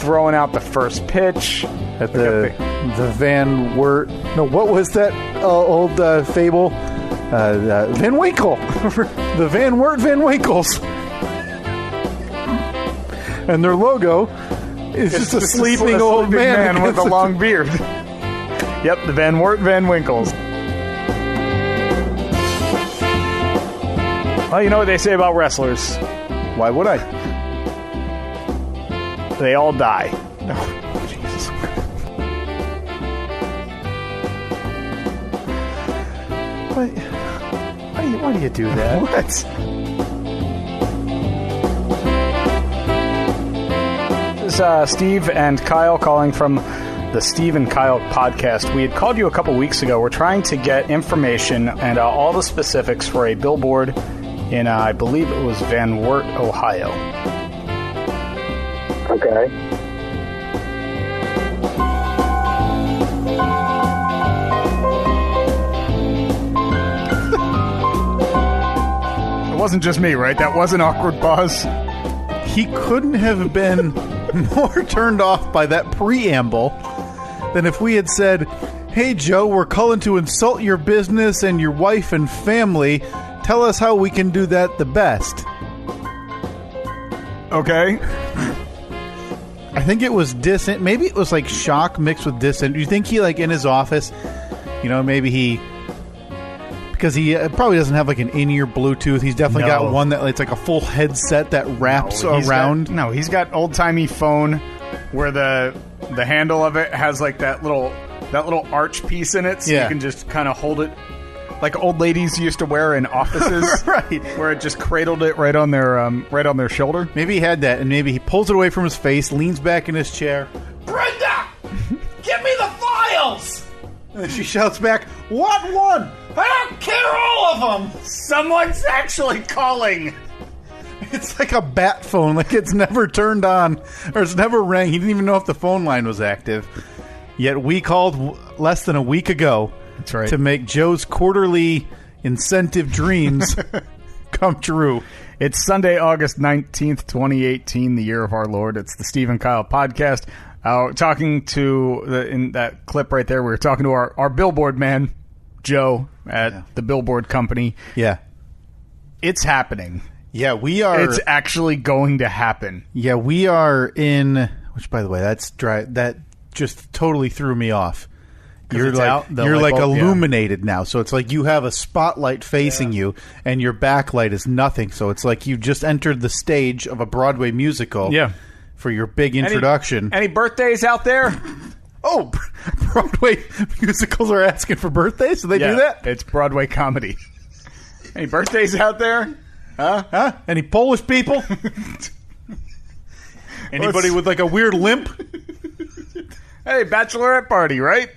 throwing out the first pitch at the Van Wert. No, what was that old fable? Van Winkle. The Van Wert Van Winkles. And their logo is just a sleeping old man with a long beard. Yep, the Van Wert Van Winkles. Well, you know what they say about wrestlers. Why would I? They all die. Oh, Jesus. Why do you do that? What? This is Steve and Kyle calling from the Steve and Kyle podcast. We had called you a couple weeks ago. We're trying to get information and all the specifics for a billboard in, I believe it was Van Wert, Ohio. Okay. It wasn't just me, right? That was an awkward pause. He couldn't have been more turned off by that preamble than if we had said, "Hey, Joe, we're calling to insult your business and your wife and family. Tell us how we can do that the best." Okay. I think it was dissent. Maybe it was like shock mixed with dissent. Do you think he, like, in his office, maybe he... Because he probably doesn't have like an in-ear Bluetooth. He's definitely got one that it's like a full headset that wraps around. He's got old-timey phone where the handle of it has like that little arch piece in it, so you can just kind of hold it like old ladies used to wear in offices, right? Where it just cradled it right on their shoulder. Maybe he had that, and maybe he pulls it away from his face, leans back in his chair. Brenda, give me the files. And she shouts back, "What one? I don't care, all of them! Someone's actually calling!" It's like a bat phone, like it's never turned on, or it's never rang. He didn't even know if the phone line was active. Yet we called less than a week ago. That's right. To make Joe's quarterly incentive dreams come true. It's Sunday, August 19th, 2018, the year of our Lord. It's the Steve and Kyle podcast. Talking to, in that clip right there, we were talking to our billboard man, Joe, at the billboard company. Yeah. It's happening. Yeah, we are. It's actually going to happen. Yeah, we are in, which, by the way, that's dry. That just totally threw me off. You're like illuminated now. So it's like you have a spotlight facing you, and your backlight is nothing. So it's like you just entered the stage of a Broadway musical. Yeah. For your big introduction. Any birthdays out there? Oh, Broadway musicals are asking for birthdays? Do they do that? It's Broadway comedy. Any birthdays out there? Huh? Any Polish people? Anybody with like a weird limp? Hey, bachelorette party, right?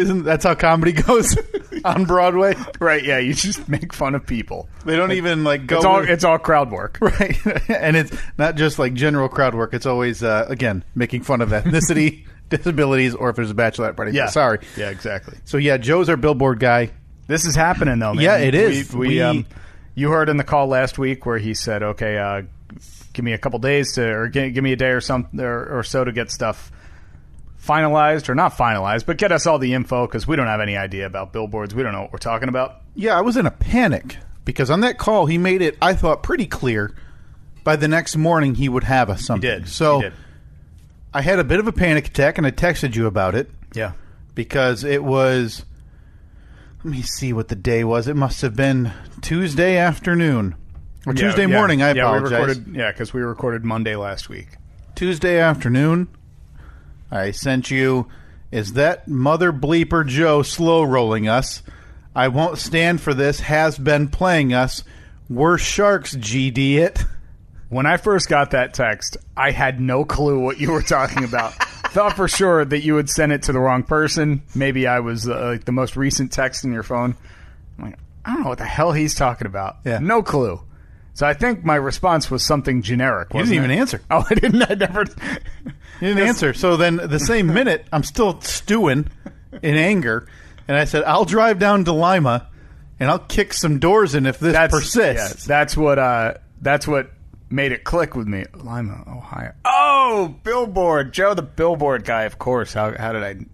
That's how comedy goes on Broadway? Right, yeah, you just make fun of people. They don't even like go... It's all crowd work. Right, and it's not just like general crowd work. It's always, again, making fun of ethnicity, disabilities, or if there's a bachelorette party. Yeah. Sorry. Yeah, exactly. So yeah, Joe's our billboard guy. This is happening though, man. Yeah, it is. You heard in the call last week where he said, okay, give me a couple days or give me a day or something or so to get stuff finalized, or not finalized, but get us all the info, because we don't have any idea about billboards. We don't know what we're talking about. Yeah, I was in a panic because on that call he made it, I thought, pretty clear by the next morning he would have us something. He did. So I had a bit of a panic attack and I texted you about it. Yeah. Because it was, let me see what the day was. It must have been Tuesday afternoon or Tuesday morning. I apologize. Because we recorded Monday last week. Tuesday afternoon. I sent you, is that mother bleeper Joe slow rolling us? I won't stand for this, has been playing us. We're sharks, GD it. When I first got that text, I had no clue what you were talking about. Thought for sure that you would send it to the wrong person. Maybe I was like the most recent text in your phone. I'm like, I don't know what the hell he's talking about. Yeah. No clue. So I think my response was something generic. You didn't even answer. Oh, I didn't. I never. You didn't answer. So then the same minute, I'm still stewing in anger. And I said, I'll drive down to Lima and I'll kick some doors in if this persists. Yeah, that's what made it click with me. Lima, Ohio. Oh, Billboard. Joe, the Billboard guy, of course. How did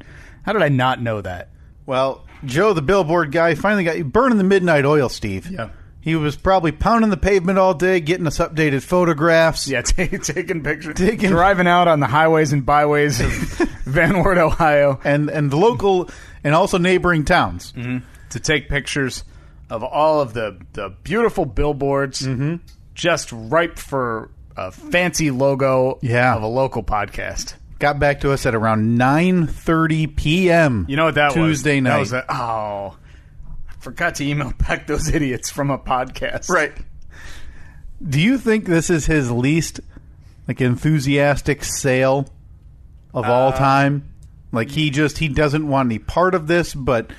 I not know that? Well, Joe, the Billboard guy, finally got you burning the midnight oil, Steve. Yeah. He was probably pounding the pavement all day, getting us updated photographs. Yeah, taking pictures. Driving out on the highways and byways of Van Wert, Ohio. And the local and also neighboring towns. Mm-hmm. To take pictures of all of the beautiful billboards, just ripe for a fancy logo of a local podcast. Got back to us at around 9:30 p.m. You know what that Tuesday night. That was I forgot to email back those idiots from a podcast. Right. Do you think this is his least enthusiastic sale of all time? Like he doesn't want any part of this, but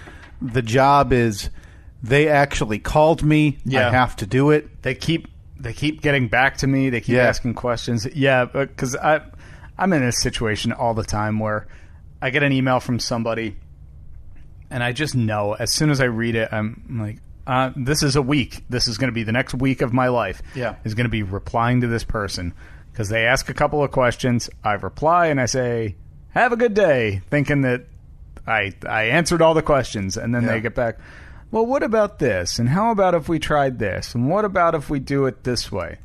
the job is they actually called me. Yeah. I have to do it. They keep getting back to me. They keep asking questions. Yeah, because I'm in a situation all the time where I get an email from somebody and I just know as soon as I read it, I'm like, this is a week. This is going to be the next week of my life. Yeah. Is going to be replying to this person because they ask a couple of questions. I reply and I say, have a good day, thinking that I answered all the questions. And then they get back, well, what about this? And how about if we tried this? And what about if we do it this way?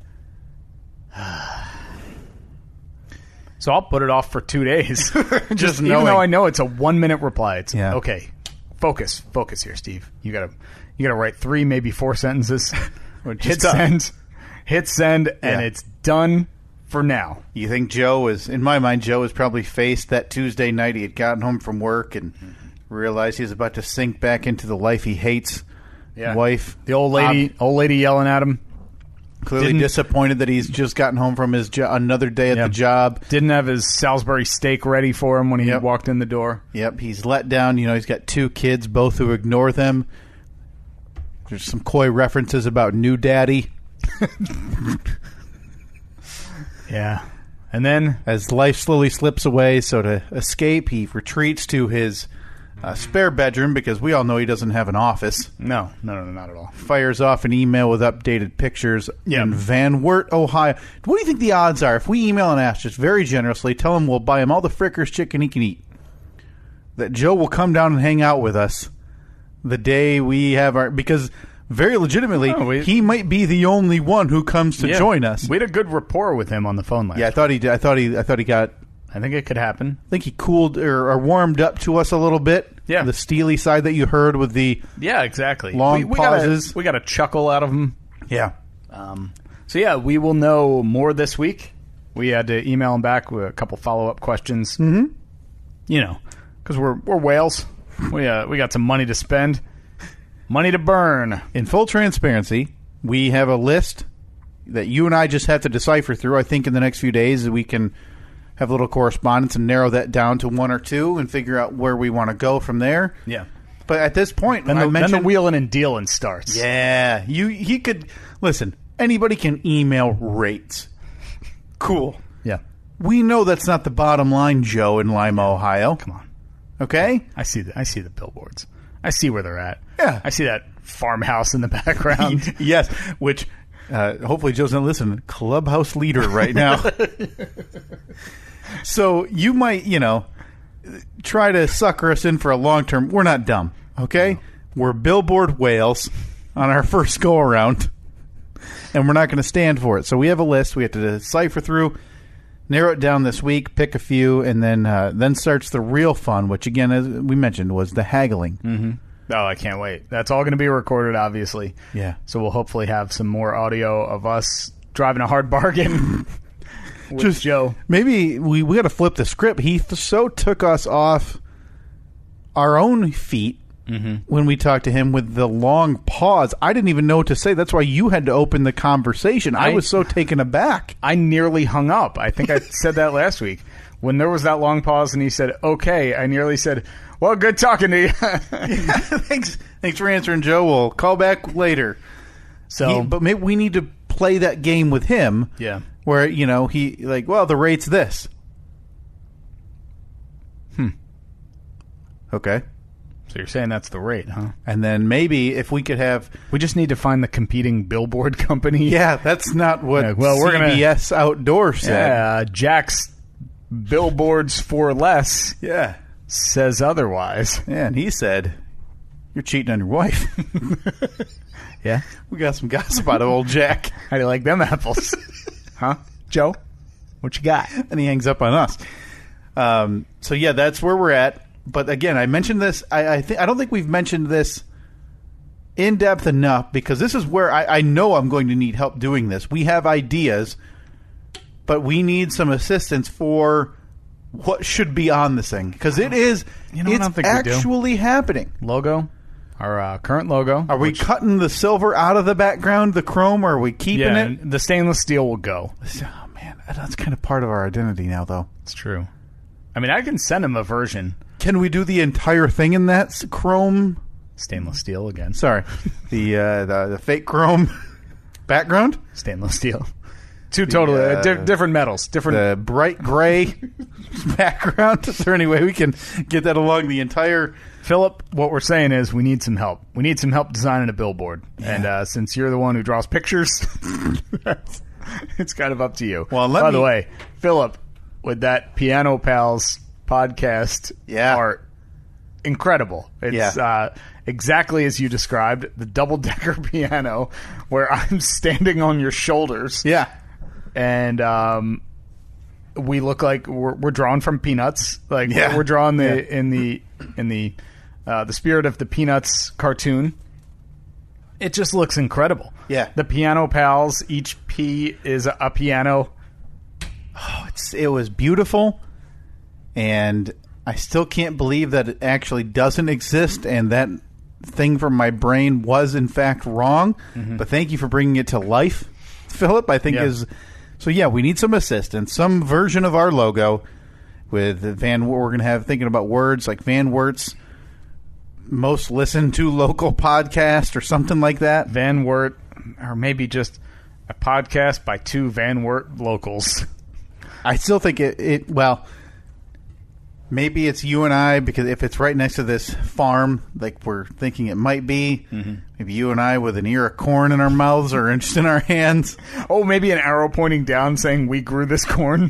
So I'll put it off for 2 days. Just even though I know it's a 1-minute reply. It's okay. Focus here, Steve. You gotta write 3, maybe 4 sentences. Hit send, and it's done for now. You think in my mind, Joe has probably faced that Tuesday night. He had gotten home from work and realized he was about to sink back into the life he hates. Yeah. Wife, the old lady yelling at him. Clearly disappointed that he's just gotten home from his another day at the job. Didn't have his Salisbury steak ready for him when he walked in the door. Yep, he's let down. He's got 2 kids, both who ignore them. There's some coy references about new daddy. Yeah. And then, as life slowly slips away, so to escape, he retreats to his spare bedroom because we all know he doesn't have an office. No, not at all. Fires off an email with updated pictures in Van Wert, Ohio. What do you think the odds are if we email and ask just very generously, tell him we'll buy him all the Frickers chicken he can eat, that Joe will come down and hang out with us the day we have our... Because very legitimately, he might be the only one who comes to join us. We had a good rapport with him on the phone last week. I thought he did. I thought he got... I think it could happen. I think he cooled or warmed up to us a little bit. Yeah. The steely side that you heard with the exactly. long pauses. We got a chuckle out of him. Yeah. So, we will know more this week. We had to email him back with a couple follow-up questions. Mm-hmm. Because we're whales. We got some money to spend. Money to burn. In full transparency, we have a list that you and I just have to decipher through. I think in the next few days we can have a little correspondence and narrow that down to 1 or 2 and figure out where we want to go from there. Yeah. But at this point, then the wheeling and dealing starts. Yeah. He could... Listen, anybody can email rates. Cool. Yeah. We know that's not the bottom line, Joe, in Lima, Ohio. Come on. Okay? I see the billboards. I see where they're at. Yeah. I see that farmhouse in the background. Yes, which hopefully Joe's not listening. Clubhouse leader right now. So you might, try to sucker us in for a long term. We're not dumb, okay? No. We're billboard whales on our first go-around, and we're not going to stand for it. So we have a list we have to decipher through, narrow it down this week, pick a few, and then starts the real fun, which, again, as we mentioned, was the haggling. Mm-hmm. Oh, I can't wait. That's all going to be recorded, obviously. Yeah. So we'll hopefully have some more audio of us driving a hard bargain with just Joe. Maybe we got to flip the script. He so took us off our own feet when we talked to him with the long pause. I didn't even know what to say. That's why you had to open the conversation. I was so taken aback. I nearly hung up. I think I said that last week. When there was that long pause and he said, okay, I nearly said, well, good talking to you. Thanks for answering, Joe. We'll call back later. But maybe we need to play that game with him. Yeah. Where, he the rate's this. Okay. So you're saying that's the rate, huh? And then maybe if we could have... We just need to find the competing billboard company. Yeah, that's not what we're CBS Outdoor said. Yeah, Jack's Billboards for Less says otherwise. Yeah, and he said, you're cheating on your wife. Yeah? We got some gossip out of old Jack. How do you like them apples? Huh? Joe? What you got? And he hangs up on us. So, yeah, that's where we're at. But again, I mentioned this. I don't think we've mentioned this in depth enough because this is where I know I'm going to need help doing this. We have ideas, but we need some assistance for what should be on this thing because it is. It's actually happening. Logo, our current logo. Are we cutting the silver out of the background, the chrome, or are we keeping it? The stainless steel will go. Oh man, that's kind of part of our identity now, though. It's true. I mean, I can send him a version. Can we do the entire thing in that chrome? Stainless steel again. Sorry. The fake chrome background? Stainless steel. Two totally different metals. The bright gray background. Is there any way we can get that along the entire... Philip, what we're saying is we need some help. We need some help designing a billboard. Yeah. And since you're the one who draws pictures, it's kind of up to you. Well, By the way, Philip, with that Piano Pals podcast art, incredible. It's exactly as you described, the double-decker piano where I'm standing on your shoulders. Yeah. And we look like we're drawn from Peanuts. Like we're drawn in the spirit of the Peanuts cartoon. It just looks incredible. Yeah. The Piano Pals, each P is a piano. Oh, it was beautiful. And I still can't believe that it actually doesn't exist and that thing from my brain was in fact wrong. Mm-hmm. But thank you for bringing it to life, Philip. I think is... So, yeah, we need some assistance, some version of our logo with we're going to have thinking about words like Van Wert's most listened to local podcast or something like that. Van Wert, or maybe just a podcast by two Van Wert locals. I still think well, maybe it's you and I, because if it's right next to this farm, like we're thinking it might be, maybe you and I with an ear of corn in our mouths or just in our hands. Oh, maybe an arrow pointing down saying we grew this corn.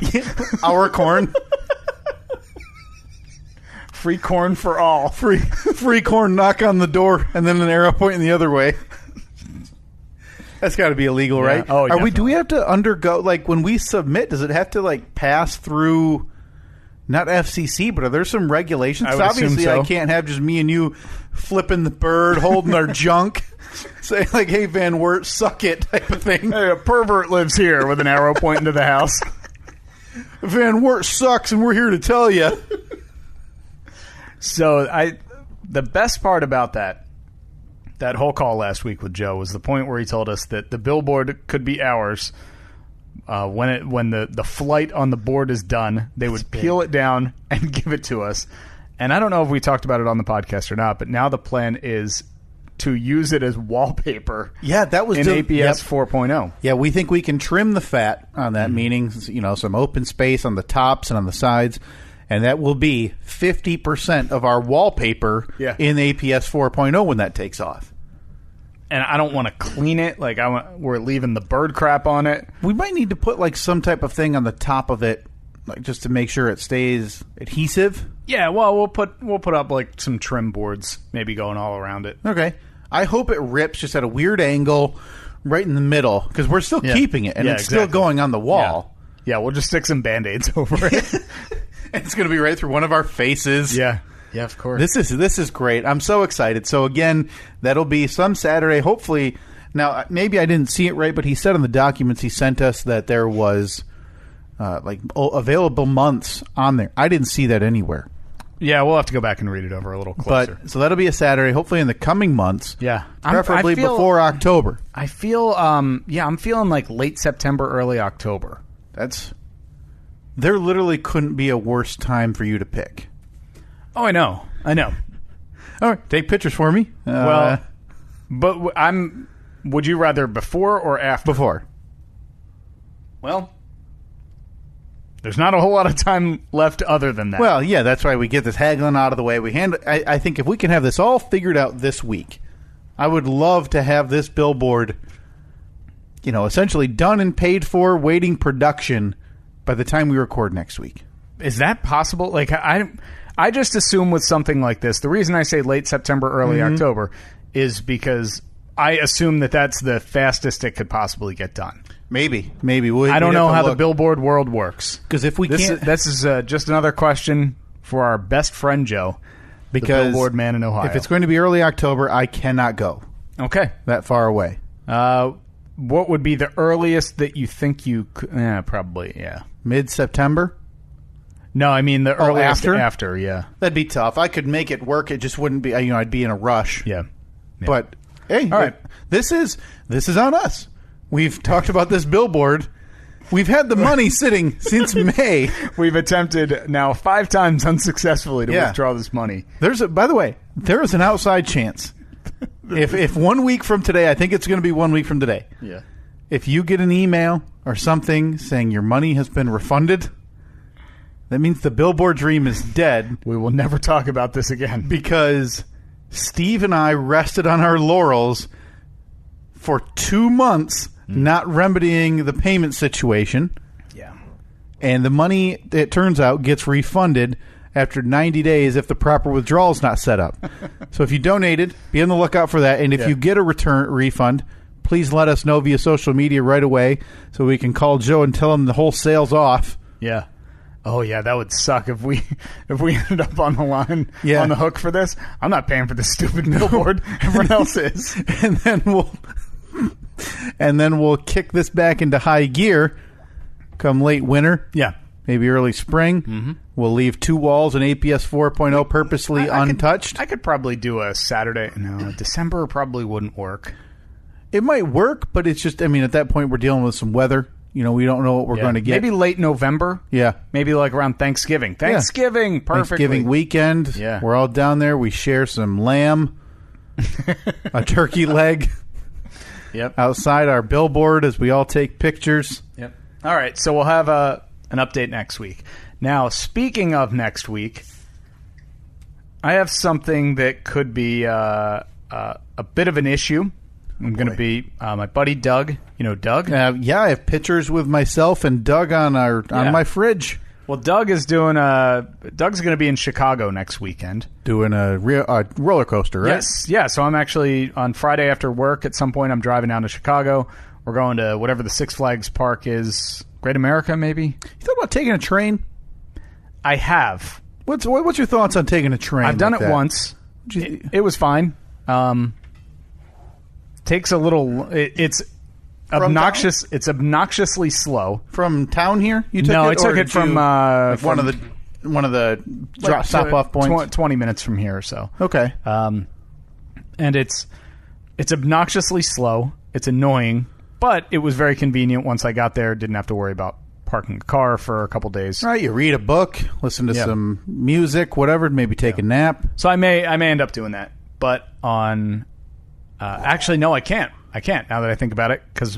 Our corn. Free corn for all. Free corn, knock on the door, and then an arrow pointing the other way. That's got to be illegal, right? Oh, yeah. Do we have to undergo, like, when we submit, does it have to, like, pass through, not FCC, but are there some regulations? Obviously, I can't have just me and you flipping the bird, holding our junk, say, like, hey, Van Wert, suck it, type of thing. Hey, a pervert lives here with an arrow pointing to the house. Van Wert sucks, and we're here to tell you. So, the best part about that whole call last week with Joe was the point where he told us that the billboard could be ours when the flight on the board is done. They would peel it down and give it to us. And I don't know if we talked about it on the podcast or not, but now the plan is to use it as wallpaper. Yeah, that was in APS 4.0. Yeah, we think we can trim the fat on that, meaning some open space on the tops and on the sides. And that will be 50% of our wallpaper in APS 4.0 when that takes off. And I don't want to clean it. Like we're leaving the bird crap on it. We might need to put like some type of thing on the top of it, like just to make sure it stays adhesive. Yeah, well, we'll put up like some trim boards, maybe going all around it. Okay. I hope it rips just at a weird angle, right in the middle, because we're still keeping it, and it's still going on the wall. Yeah, we'll just stick some Band-Aids over it. It's going to be right through one of our faces. Yeah, of course. This is great. I'm so excited. So, again, that'll be some Saturday. Hopefully, now, maybe I didn't see it right, but he said in the documents he sent us that there was, available months on there. I didn't see that anywhere. Yeah, we'll have to go back and read it over a little closer. So that'll be a Saturday, hopefully in the coming months. Yeah. Preferably before October. I feel, I'm feeling like late September, early October. There literally couldn't be a worse time for you to pick. Oh, I know. All right, take pictures for me. But would you rather before or after? Before. Well, There's not a whole lot of time left other than that. Well, yeah, that's why we get this haggling out of the way. I think if we can have this all figured out this week, I would love to have this billboard, essentially done and paid for, waiting production by the time we record next week. Is that possible? Like, I just assume with something like this, the reason I say late September, early October is because I assume that's the fastest it could possibly get done. Maybe. I don't know how the billboard world works. Because if we can't... This is just another question for our best friend, Joe, because the billboard man in Ohio. If it's going to be early October, I cannot go. Okay. That far away. What would be the earliest that you think you could... probably, yeah. Mid-September? No, I mean the earliest after, yeah. That'd be tough. I could make it work. It just wouldn't be... I'd be in a rush. Yeah. But, hey, all right. This is on us. We've talked about this billboard. We've had the money sitting since May. We've attempted now 5 times unsuccessfully to withdraw this money. By the way, there is an outside chance. If 1 week from today, I think it's going to be 1 week from today. Yeah. If you get an email or something saying your money has been refunded, that means the billboard dream is dead. We will never talk about this again. Because Steve and I rested on our laurels for 2 months not remedying the payment situation. Yeah. And the money, it turns out, gets refunded after 90 days if the proper withdrawal is not set up. So if you donated, be on the lookout for that. And if you get a refund, please let us know via social media right away so we can call Joe and tell him the whole sale's off. Yeah. Oh, yeah, that would suck if we ended up on the line, on the hook for this. I'm not paying for this stupid billboard. Everyone else is. And then we'll kick this back into high gear come late winter. Yeah. Maybe early spring. Mm-hmm. We'll leave 2 walls and APS 4.0 purposely untouched. I could probably do a Saturday. No, December probably wouldn't work. It might work, but it's just, at that point we're dealing with some weather. We don't know what we're going to get. Maybe late November. Yeah. Maybe like around Thanksgiving. Perfectly. Thanksgiving weekend. Yeah. We're all down there. We share some lamb, a turkey leg. Yep. Outside our billboard as we all take pictures. Yep. All right. So we'll have an update next week. Now, speaking of next week, I have something that could be a bit of an issue. I'm going to be my buddy Doug. You know Doug? I have pictures with myself and Doug on my fridge. Well, Doug's going to be in Chicago next weekend. Doing a roller coaster, right? Yes. Yeah, so I'm actually, on Friday after work, at some point I'm driving down to Chicago. We're going to whatever the Six Flags park is. Great America, maybe? You thought about taking a train? I have. What's your thoughts on taking a train? I've done it once. It was fine. Takes a little... It's obnoxious. It's obnoxiously slow. From town here? You took I took it from one of the stop off points. 20 minutes from here or so. Okay. And it's obnoxiously slow. It's annoying, but it was very convenient once I got there. Didn't have to worry about parking a car for a couple days. All right, you read a book, listen to some music, whatever. Maybe take a nap. So I may end up doing that, but on. Actually, no, I can't. Now that I think about it, because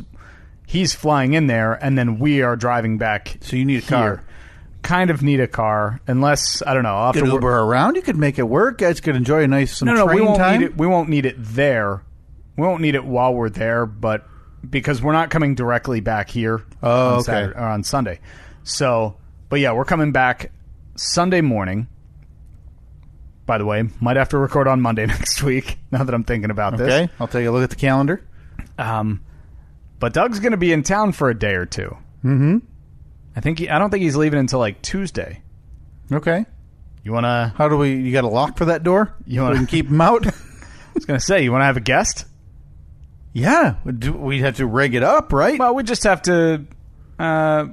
he's flying in there, and then we are driving back. So you need a car. Kind of need a car, unless I don't know. I'll have to Uber around. You could make it work. Guys could enjoy train we won't time. Need it. We won't need it there. We won't need it while we're there, but because we're not coming directly back here on Saturday, or on Sunday. So, but yeah, we're coming back Sunday morning. By the way, might have to record on Monday next week, now that I'm thinking about this. Okay, I'll take a look at the calendar. But Doug's going to be in town for a day or two. Mm-hmm. I don't think he's leaving until like Tuesday. Okay. You want to... You got a lock for that door? You want to keep him out? I was going to say, you want to have a guest? Yeah. We'd have to rig it up, right? Well, we just have to...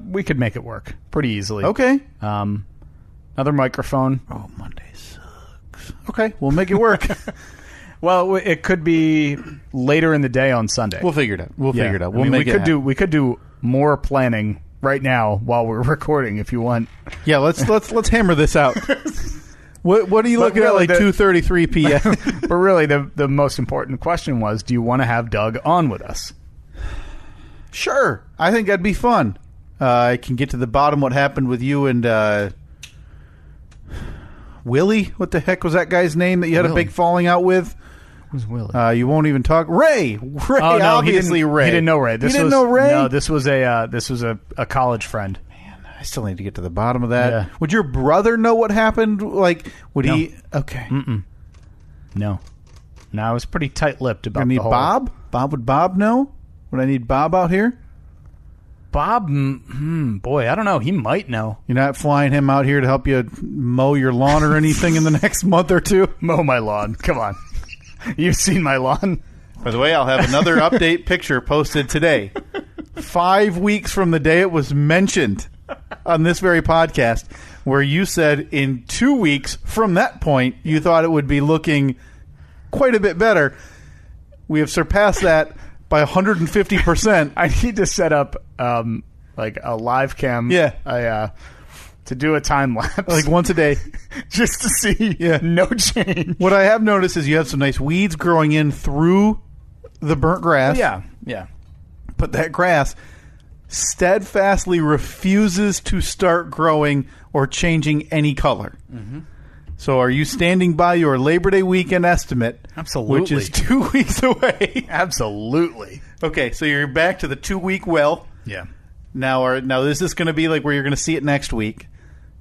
we could make it work pretty easily. Okay. Another microphone. Oh, Monday sucks. Okay, we'll make it work. Well, it could be later in the day on Sunday. We'll figure it out. We'll figure it out. We could do more planning right now while we're recording if you want. Yeah, let's hammer this out. What are you looking at, like 2:33 p.m.? But really, the most important question was, do you want to have Doug on with us? Sure. I think that'd be fun. I can get to the bottom what happened with you and Willie. What the heck was that guy's name that you had a big falling out with? Who's Willie? You won't even talk. Ray. Oh, no, obviously Ray. He didn't know Ray. He didn't know Ray? No, this was a college friend. Man, I still need to get to the bottom of that. Yeah. Would your brother know what happened? Like, would he? Okay. No, I was pretty tight-lipped about the whole... Bob? Would Bob know? Would I need Bob out here? Bob, boy, I don't know. He might know. You're not flying him out here to help you mow your lawn or anything in the next month or two? Mow my lawn. Come on. You've seen my lawn. By the way, I'll have another update picture posted today. 5 weeks from the day it was mentioned on this very podcast, where you said in 2 weeks from that point, you thought it would be looking quite a bit better. We have surpassed that by 150%. I need to set up like a live cam. Yeah. To do a time lapse. Like once a day. Just to see no change. What I have noticed is you have some nice weeds growing in through the burnt grass. Yeah. But that grass steadfastly refuses to start growing or changing any color. Mm-hmm. So are you standing by your Labor Day weekend estimate? Absolutely. Which is 2 weeks away. Absolutely. Okay, so you're back to the 2 week well. Yeah. Now is this going to be like where you're going to see it next week,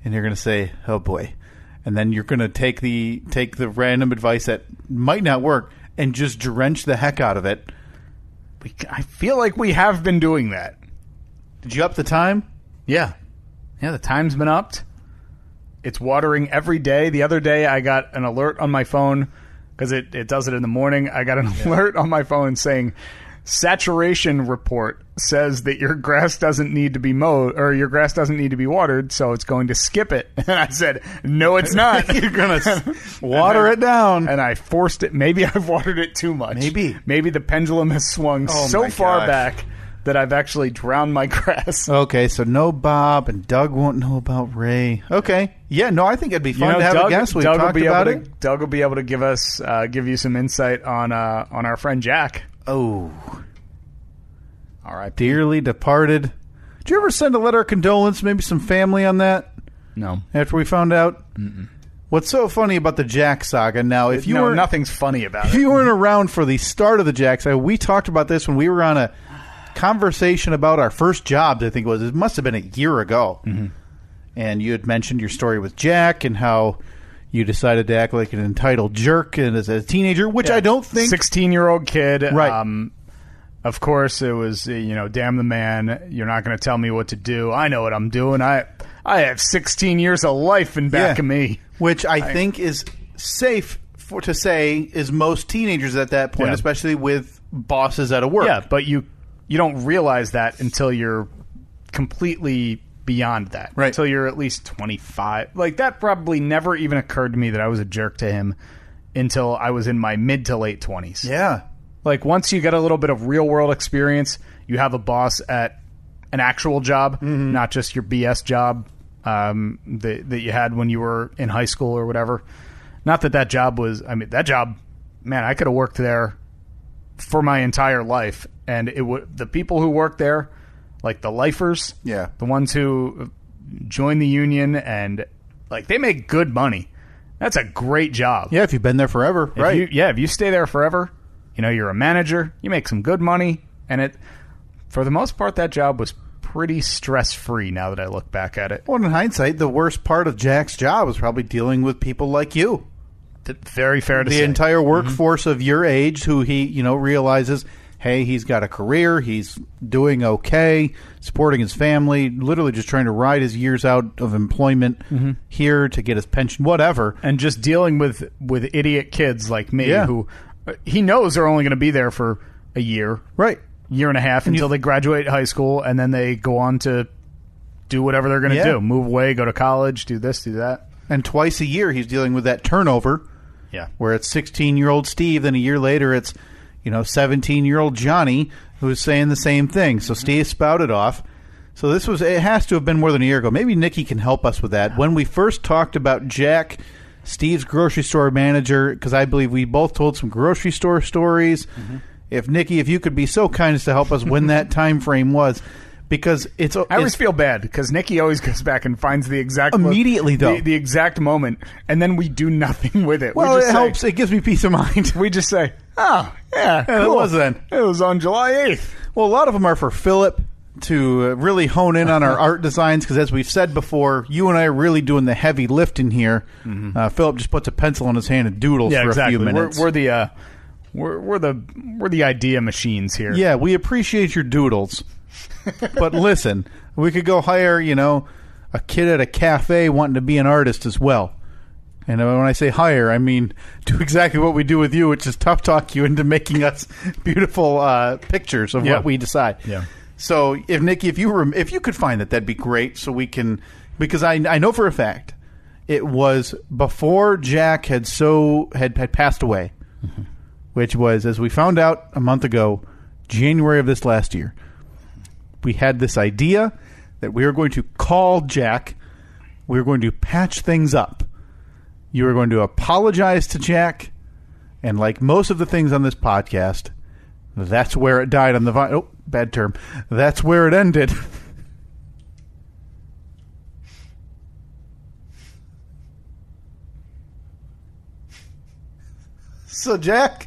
and you're going to say, "Oh boy," and then you're going to take the random advice that might not work and just drench the heck out of it? I feel like we have been doing that. Did you up the time? Yeah. The time's been upped. It's watering every day. The other day, I got an alert on my phone because it does it in the morning. I got an alert on my phone saying, saturation report says that your grass doesn't need to be mowed or your grass doesn't need to be watered, so it's going to skip it. And I said, no, it's not. You're going to water it down. And I forced it. Maybe I've watered it too much. Maybe the pendulum has swung so far back that I've actually drowned my grass. Okay, so no Bob, and Doug won't know about Ray. Okay. Yeah, no, I think it'd be fun to have a guest. We've talked about it. Doug will be able to give you some insight on our friend Jack. Oh. All right. Dearly departed. Did you ever send a letter of condolence, maybe some family on that? No. After we found out? Mm-mm. What's so funny about the Jack saga? Now, if you weren't, nothing's funny about it. If you weren't around for the start of the Jack saga, we talked about this when we were on a conversation about our first jobs, I think it was. It must have been a year ago. Mm-hmm. And you had mentioned your story with Jack and how you decided to act like an entitled jerk and as a teenager, which I don't think... 16-year-old kid. Right. Of course, it was, damn the man. You're not going to tell me what to do. I know what I'm doing. I have 16 years of life in back of me. Which I think is safe to say is most teenagers at that point, especially with bosses at a work. Yeah, but you don't realize that until you're completely beyond that. Right. Until you're at least 25. Like, that probably never even occurred to me that I was a jerk to him until I was in my mid to late 20s. Yeah. Like, once you get a little bit of real-world experience, you have a boss at an actual job, not just your BS job that you had when you were in high school or whatever. Not that job was... I mean, that job, man, I could have worked there for my entire life. And the people who work there, like the lifers, the ones who join the union, and like they make good money. That's a great job. Yeah, if you've been there forever, right? If you stay there forever, you're a manager, you make some good money, and for the most part, that job was pretty stress-free now that I look back at it. Well, in hindsight, the worst part of Jack's job was probably dealing with people like you. Very fair to say. The entire workforce of your age who he, realizes... Hey, he's got a career, he's doing okay, supporting his family, literally just trying to ride his years out of employment here to get his pension, whatever. And just dealing with idiot kids like me who he knows are only going to be there for a year. Right. Year and a half until they graduate high school, and then they go on to do whatever they're going to do. Move away, go to college, do this, do that. And twice a year he's dealing with that turnover. Yeah. Where it's 16-year-old Steve, then a year later it's 17-year-old Johnny who's saying the same thing. So Steve spouted off. So it has to have been more than a year ago. Maybe Nikki can help us with that. When we first talked about Jack, Steve's grocery store manager, because I believe we both told some grocery store stories. If Nikki, if you could be so kind as to help us when that time frame was. because I always feel bad because Nikki always goes back and finds the exact immediately the exact moment, and then we do nothing with it. Well, it helps. It gives me peace of mind. We just say, "Oh, yeah, cool. It was then. It was on July 8th." Well, a lot of them are for Philip to really hone in on our art designs because, as we've said before, you and I are really doing the heavy lifting here. Philip just puts a pencil in his hand and doodles for a few minutes. We're the idea machines here. Yeah, we appreciate your doodles. But listen, we could go hire, a kid at a cafe wanting to be an artist as well. And when I say hire, I mean do exactly what we do with you, which is tough talk you into making us beautiful pictures of what we decide. Yeah. So, if Nikki, if you could find that'd be great. So we can, because I know for a fact it was before Jack had passed away, which was, as we found out a month ago, January of this last year. We had this idea that we were going to call Jack. We were going to patch things up. You were going to apologize to Jack. And like most of the things on this podcast, that's where it died on the vine. Oh, bad term. That's where it ended. So Jack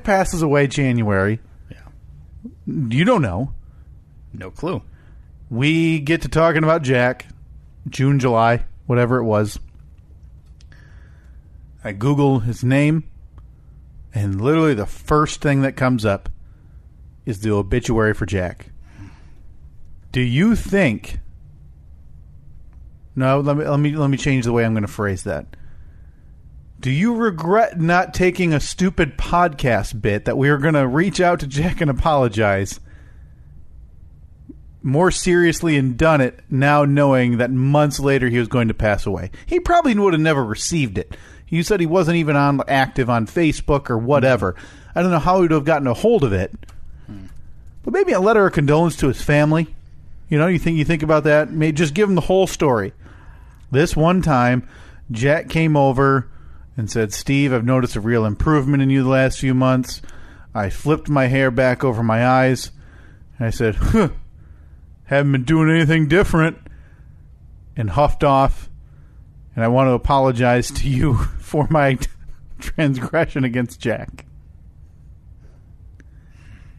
passes away January. Yeah. You don't know. No clue. We get to talking about Jack, June, July, whatever it was. I Google his name, and literally the first thing that comes up is the obituary for Jack. Do you think... No, let me change the way I'm going to phrase that. Do you regret not taking a stupid podcast bit that we were going to reach out to Jack and apologize more seriously and done it now knowing that months later he was going to pass away? He probably would have never received it. You said he wasn't even active on Facebook or whatever. I don't know how he would have gotten a hold of it. But maybe a letter of condolence to his family. You think about that? Maybe just give him the whole story. This one time, Jack came over and said, "Steve, I've noticed a real improvement in you the last few months." I flipped my hair back over my eyes. And I said, "Haven't been doing anything different," and huffed off. And I want to apologize to you for my transgression against Jack.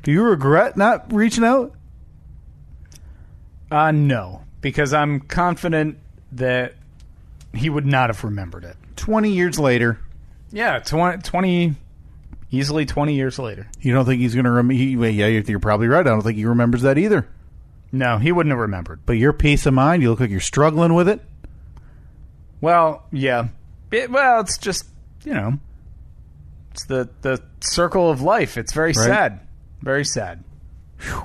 Do you regret not reaching out? No, because I'm confident that he would not have remembered it. 20 years later. Yeah, easily 20 years later. You don't think he's going to remember? Yeah, you're probably right. I don't think he remembers that either. No, he wouldn't have remembered. But your peace of mind, you look like you're struggling with it. Well, yeah. It's just, it's the circle of life. It's very sad. Very sad. Whew.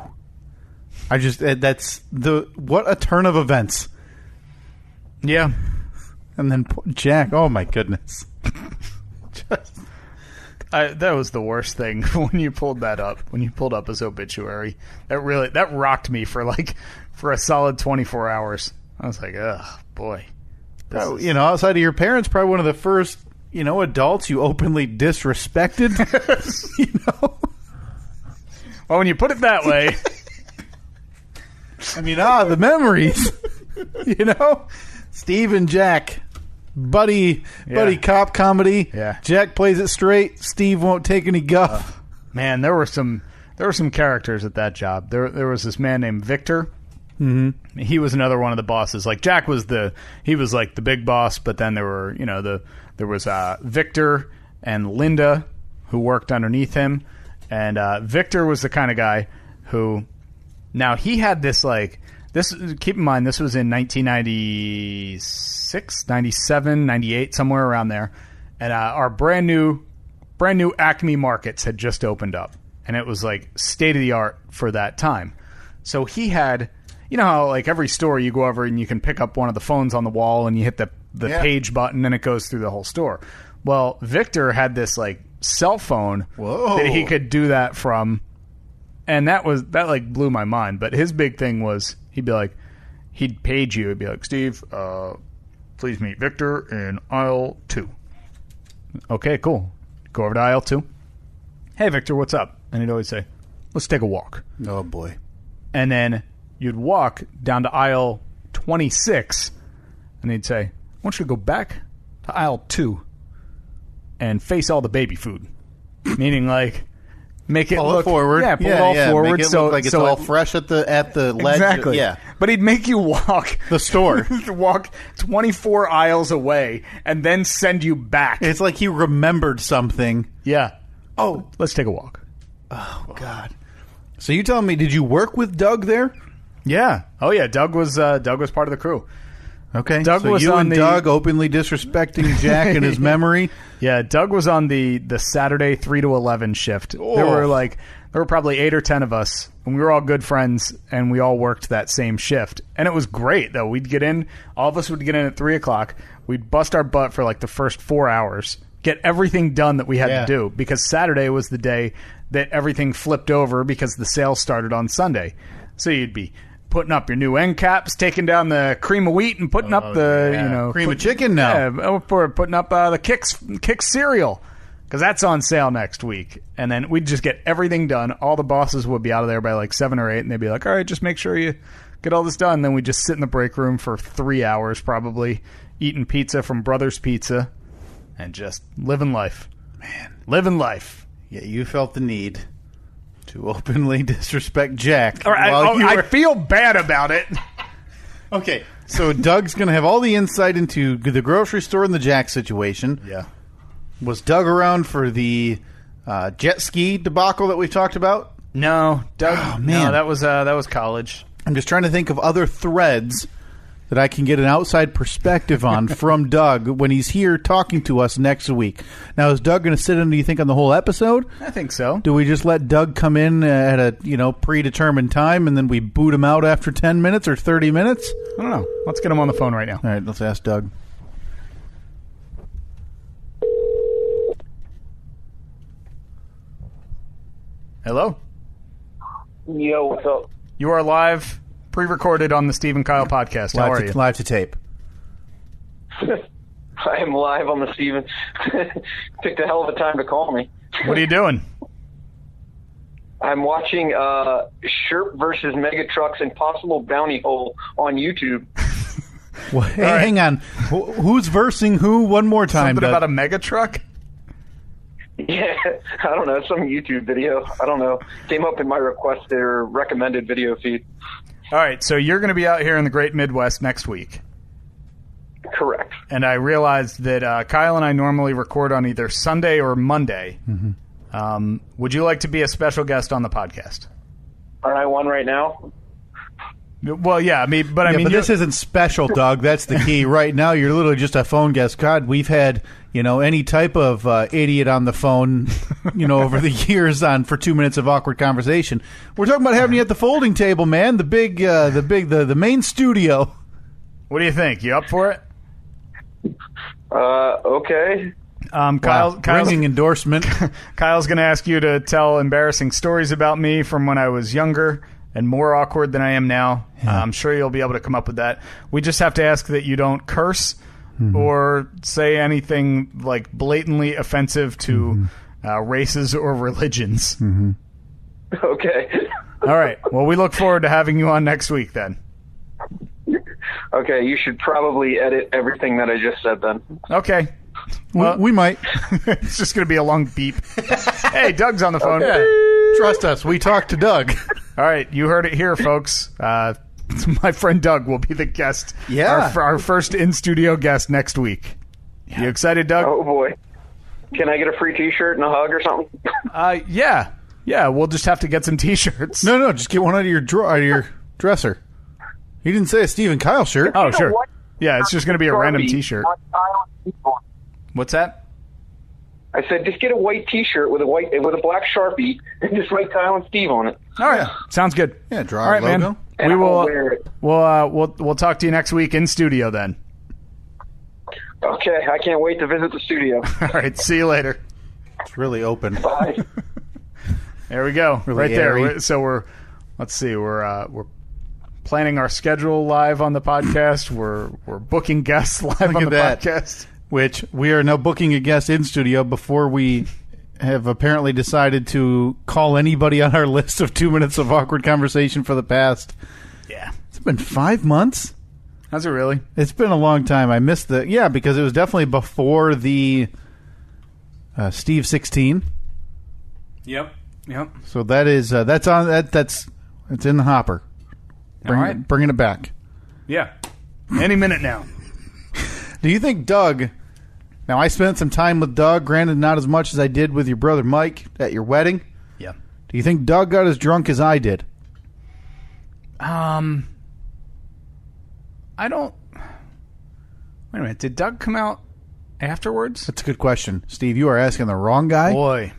What a turn of events. Yeah. And then Jack, oh my goodness. That was the worst thing when you pulled that up. When you pulled up his obituary. That rocked me for a solid 24 hours. I was like, ugh, boy. Outside of your parents, probably one of the first, adults you openly disrespected. Well, when you put it that way. I mean, the memories. Steve and Jack, buddy cop comedy. Yeah. Jack plays it straight. Steve won't take any guff. Man, there were some characters at that job. There was this man named Victor. Mm-hmm. He was another one of the bosses. Like Jack was the big boss, but then there were there was Victor and Linda who worked underneath him, and Victor was the kind of guy who. Now, he had this, keep in mind, this was in 1996, 97, 98, somewhere around there. And our brand new Acme Markets had just opened up. And it was, state of the art for that time. So he had, how, every store you go over and you can pick up one of the phones on the wall and you hit the page button and it goes through the whole store. Well, Victor had this, cell phone that he could do that from. And that blew my mind. But his big thing was he'd page you. He'd be like, "Steve, please meet Victor in aisle 2. Okay, cool. Go over to aisle 2. Hey, Victor, what's up? And he'd always say, let's take a walk. Oh, boy. And then you'd walk down to aisle 26, and he'd say, I want you to go back to aisle 2 and face all the baby food. Meaning, like, make it pull look it forward. Yeah, pull it all forward. Make it look like it's all fresh at the ledge. Exactly. Yeah. But he'd make you walk the store. walk 24 aisles away and then send you back. It's like he remembered something. Yeah. Oh, let's take a walk. Oh, God. So you telling me, did you work with Doug there? Yeah. Oh, yeah. Doug was part of the crew. Okay. Doug so was you on and Doug openly disrespecting Jack and his memory. Yeah. Doug was on the Saturday 3 to 11 shift. Oh. There were probably 8 or 10 of us, and we were all good friends, and we all worked that same shift. And it was great, though. We'd get in. All of us would get in at 3 o'clock. We'd bust our butt for like the first 4 hours, get everything done that we had to do, because Saturday was the day that everything flipped over because the sale started on Sunday. So you'd be putting up your new end caps, taking down the cream of wheat, and putting up the cream of chicken now. Yeah, putting up the Kix cereal, because that's on sale next week. And then we'd just get everything done. All the bosses would be out of there by like 7 or 8, and they'd be like, all right, just make sure you get all this done. And then we'd just sit in the break room for 3 hours probably, eating pizza from Brothers Pizza, and just living life. Man. Living life. Yeah, you felt the need to openly disrespect Jack. All right, I feel bad about it. Okay, so Doug's going to have all the insight into the grocery store and the Jack situation. Yeah. Was Doug around for the jet ski debacle that we've talked about? No, Doug. Oh, man. No, that was college. I'm just trying to think of other threads that I can get an outside perspective on from Doug when he's here talking to us next week. Now, is Doug going to sit in, do you think, on the whole episode? I think so. Do we just let Doug come in at a predetermined time and then we boot him out after 10 minutes or 30 minutes? I don't know. Let's get him on the phone right now. All right, let's ask Doug. Hello? Yo, what's up? You are live, pre-recorded on the Steve and Kyle podcast. How are you? Live to tape. I am live on the Steven. Picked a hell of a time to call me. What are you doing? I'm watching Sherp versus Megatruck's Impossible Bounty Hole on YouTube. Well, hang on. Who's versing who? One more time. Something about a Megatruck? Yeah, I don't know. Some YouTube video. I don't know. Came up in my requested or recommended video feed. All right, so you're going to be out here in the Great Midwest next week. Correct. And I realized that Kyle and I normally record on either Sunday or Monday. Mm-hmm. Would you like to be a special guest on the podcast? Aren't I one right now? Well, yeah, I mean, but this isn't special, Doug. That's the key. Right now, you're literally just a phone guest. God, we've had any type of idiot on the phone, over the years for 2 minutes of awkward conversation. We're talking about having you at the folding table, man. The main studio. What do you think? You up for it? Okay. Kyle's ringing endorsement. Kyle's going to ask you to tell embarrassing stories about me from when I was younger and more awkward than I am now. Yeah. I'm sure you'll be able to come up with that. We just have to ask that you don't curse or say anything like blatantly offensive to races or religions. Mm-hmm. Okay. All right. Well, we look forward to having you on next week then. Okay, you should probably edit everything that I just said then. Okay. Well, we might. It's just going to be a long beep. Hey, Doug's on the phone. Okay. Trust us. We talked to Doug. All right. You heard it here, folks. My friend Doug will be the guest. Yeah. Our first in-studio guest next week. Yeah. You excited, Doug? Oh, boy. Can I get a free T-shirt and a hug or something? Yeah. Yeah, we'll just have to get some T-shirts. No, just get one out of your dresser. He didn't say a Steve and Kyle shirt. Oh, sure. Yeah, it's just going to be a random T-shirt. What's that? I said just get a white T-shirt with a black Sharpie and just write Kyle and Steve on it. All right, sounds good. Yeah, draw our logo. Man. We will. We'll talk to you next week in studio then. Okay, I can't wait to visit the studio. All right, see you later. It's really open. Bye. There we go, really right airy. there. So we're planning our schedule live on the podcast. We're booking guests live on the podcast. Which we are now booking a guest in studio before we have apparently decided to call anybody on our list of 2 minutes of awkward conversation for the past. Yeah. It's been 5 months. Has it really? It's been a long time. I missed because it was definitely before the Steve 16. Yep. So that is that's it's in the hopper. Bringing it back. Yeah. Any minute now. Do you think Doug? Now I spent some time with Doug. Granted, not as much as I did with your brother Mike at your wedding. Yeah. Do you think Doug got as drunk as I did? I don't. Wait a minute. Did Doug come out afterwards? That's a good question, Steve. You are asking the wrong guy. Boy.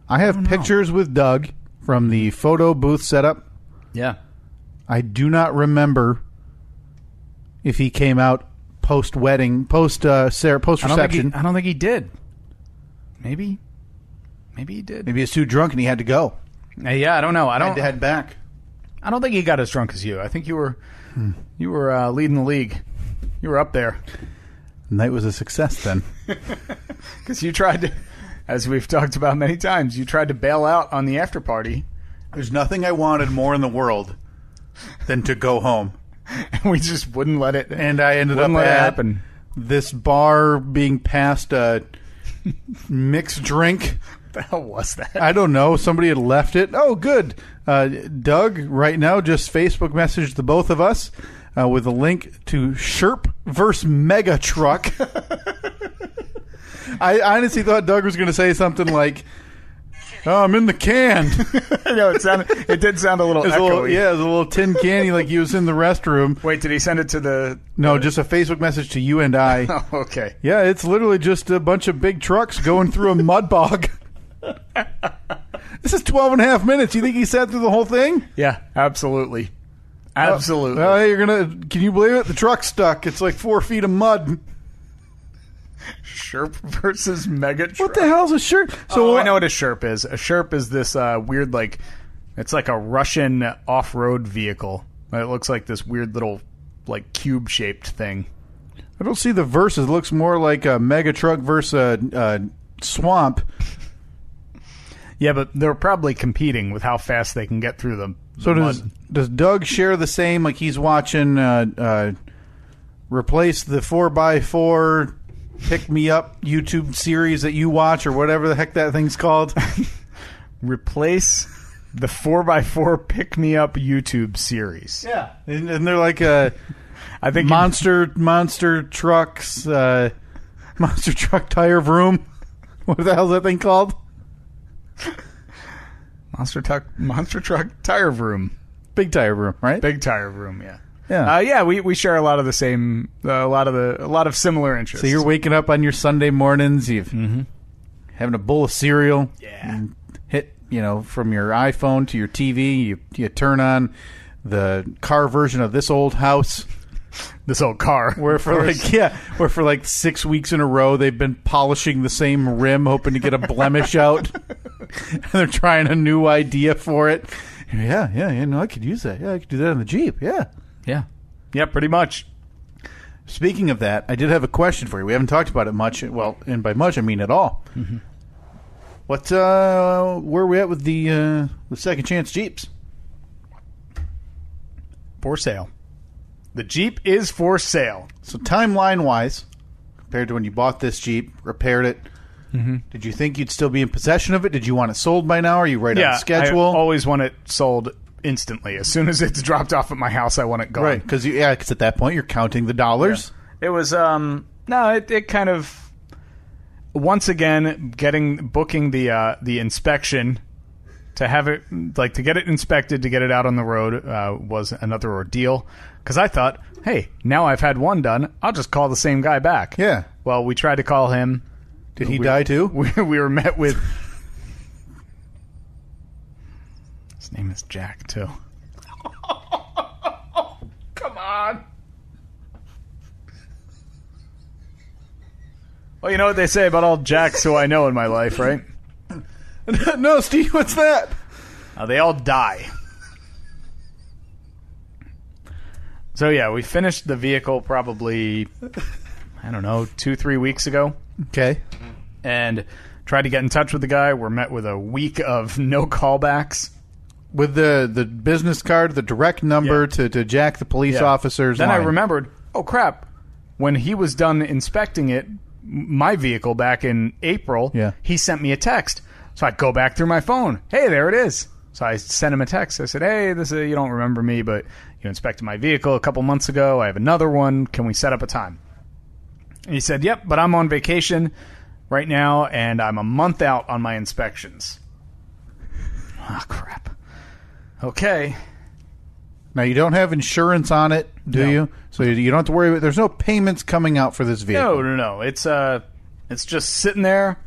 I have pictures with Doug from the photo booth setup. Yeah. I do not remember if he came out post-wedding, post-reception. I don't think he did. Maybe he did. Maybe he was too drunk and he had to go. Yeah, I don't know. I had to head back. I don't think he got as drunk as you. I think you were leading the league. You were up there. The night was a success then. Because you tried to, as we've talked about many times, you tried to bail out on the after party. There's nothing I wanted more in the world than to go home. And we just wouldn't let it. And I ended up at this bar being passed a mixed drink. What the hell was that? I don't know. Somebody had left it. Oh, good. Doug, right now, just Facebook messaged the both of us with a link to Sherp vs. Mega Truck. I honestly thought Doug was going to say something like, "Oh, I'm in the can." I know, it did sound a little echoey. It was a little tin canny like he was in the restroom. Wait, did he send it to the... No, just a Facebook message to you and I. Oh, okay. Yeah, it's literally just a bunch of big trucks going through a mud bog. This is 12 and a half minutes. You think he sat through the whole thing? Yeah, absolutely. Absolutely. Can you believe it? The truck's stuck. It's like 4 feet of mud. Sherp versus Mega Truck. What the hell's a Sherp? So I know what a Sherp is. A Sherp is this weird, it's like a Russian off-road vehicle. It looks like this weird little, cube-shaped thing. I don't see the versus. It looks more like a Mega Truck versus a swamp. Yeah, but they're probably competing with how fast they can get through them. So does Doug share the same? Like he's watching replace the 4x4 Pick Me Up YouTube series that you watch, or whatever the heck that thing's called. Replace the 4x4 Pick Me Up YouTube series. Yeah, and they're like I think monster trucks, monster truck tire vroom. What the hell's that thing called? Monster truck tire vroom. Big tire vroom, right? Big tire vroom, yeah. Yeah. We share a lot of the same, a lot of similar interests. So you're waking up on your Sunday mornings, having a bowl of cereal, and hit, from your iPhone to your TV, you turn on the car version of This Old House. This old car. Where for 6 weeks in a row they've been polishing the same rim, hoping to get a blemish out. And they're trying a new idea for it. Yeah, I could use that. Yeah, I could do that on the Jeep. Yeah, pretty much. Speaking of that, I did have a question for you. We haven't talked about it much. Well, and by much I mean at all. Mm-hmm. Where are we at with the second chance Jeeps? For sale. The Jeep is for sale. So timeline-wise, compared to when you bought this Jeep, repaired it, did you think you'd still be in possession of it? Did you want it sold by now? Are you right on schedule? I always want it sold instantly. As soon as it's dropped off at my house, I want it gone. Right, because at that point you're counting the dollars. Yeah. It was it kind of, once again, booking the inspection to have it, to get it inspected, to get it out on the road was another ordeal. Because I thought, hey, now I've had one done, I'll just call the same guy back. Yeah. Well, we tried to call him. Did he die too? We were met with... His name is Jack, too. Come on. Well, you know what they say about all Jacks who I know in my life, right? No, Steve, what's that? They all die. So, yeah, we finished the vehicle probably, 2-3 weeks ago. Okay. And Tried to get in touch with the guy. We're met with a week of no callbacks. With the business card, the direct number to jack the police officer's Then line. I remembered, oh, crap. When he was done inspecting it, my vehicle back in April, he sent me a text. So I go back through my phone. Hey, there it is. So I sent him a text. I said, hey, you don't remember me, but you inspected my vehicle a couple months ago. I have another one. Can we set up a time? And he said, yep, but I'm on vacation right now, and I'm a month out on my inspections. Oh, crap. Okay. Now, you don't have insurance on it, do you? So you don't have to worry about. There's no payments coming out for this vehicle. No. It's just sitting there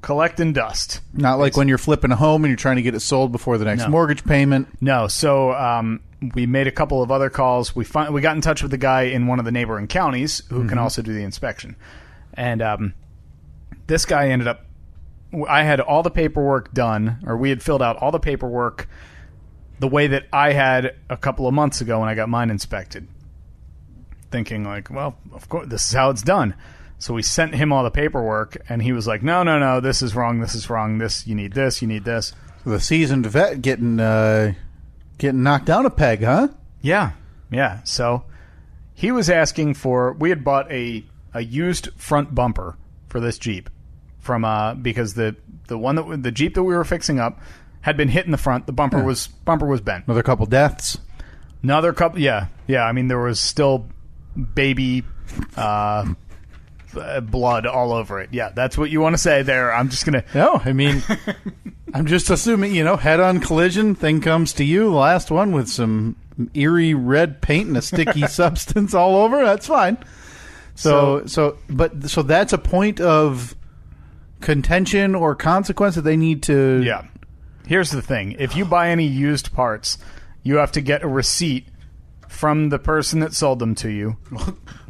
collecting dust. Not like when you're flipping a home and you're trying to get it sold before the next mortgage payment. No. So we made a couple of other calls. We got in touch with the guy in one of the neighboring counties who can also do the inspection. And this guy ended up. I had all the paperwork done, or we had filled out all the paperwork the way that I had a couple of months ago when I got mine inspected. Thinking like, well, of course, this is how it's done. So we sent him all the paperwork, and he was like, no, this is wrong, you need this. So the seasoned vet getting knocked down a peg, huh? Yeah. So he was asking for, we had bought a used front bumper for this Jeep from because the Jeep that we were fixing up had been hit in the front. The bumper was bent. Another couple deaths. Another couple, yeah. I mean, there was still baby blood all over it. Yeah, that's what you want to say there. I'm just gonna. No, I mean, I'm just assuming. Head-on collision. Thing comes to you. Last one with some eerie red paint and a sticky substance all over. That's fine. So that's a point of contention or consequence that they need to. Yeah. Here's the thing. If you buy any used parts, you have to get a receipt from the person that sold them to you.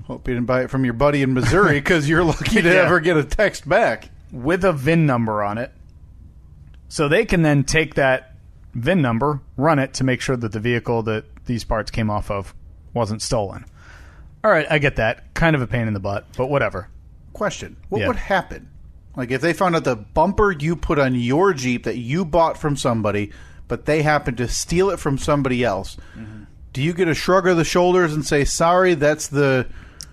Hope you didn't buy it from your buddy in Missouri, because you're lucky to ever get a text back. With a VIN number on it. So they can then take that VIN number, run it to make sure that the vehicle that these parts came off of wasn't stolen. All right, I get that. Kind of a pain in the butt, but whatever. Question. What would happen? Like if they found out the bumper you put on your Jeep that you bought from somebody, but they happened to steal it from somebody else, do you get a shrug of the shoulders and say, sorry, that's the...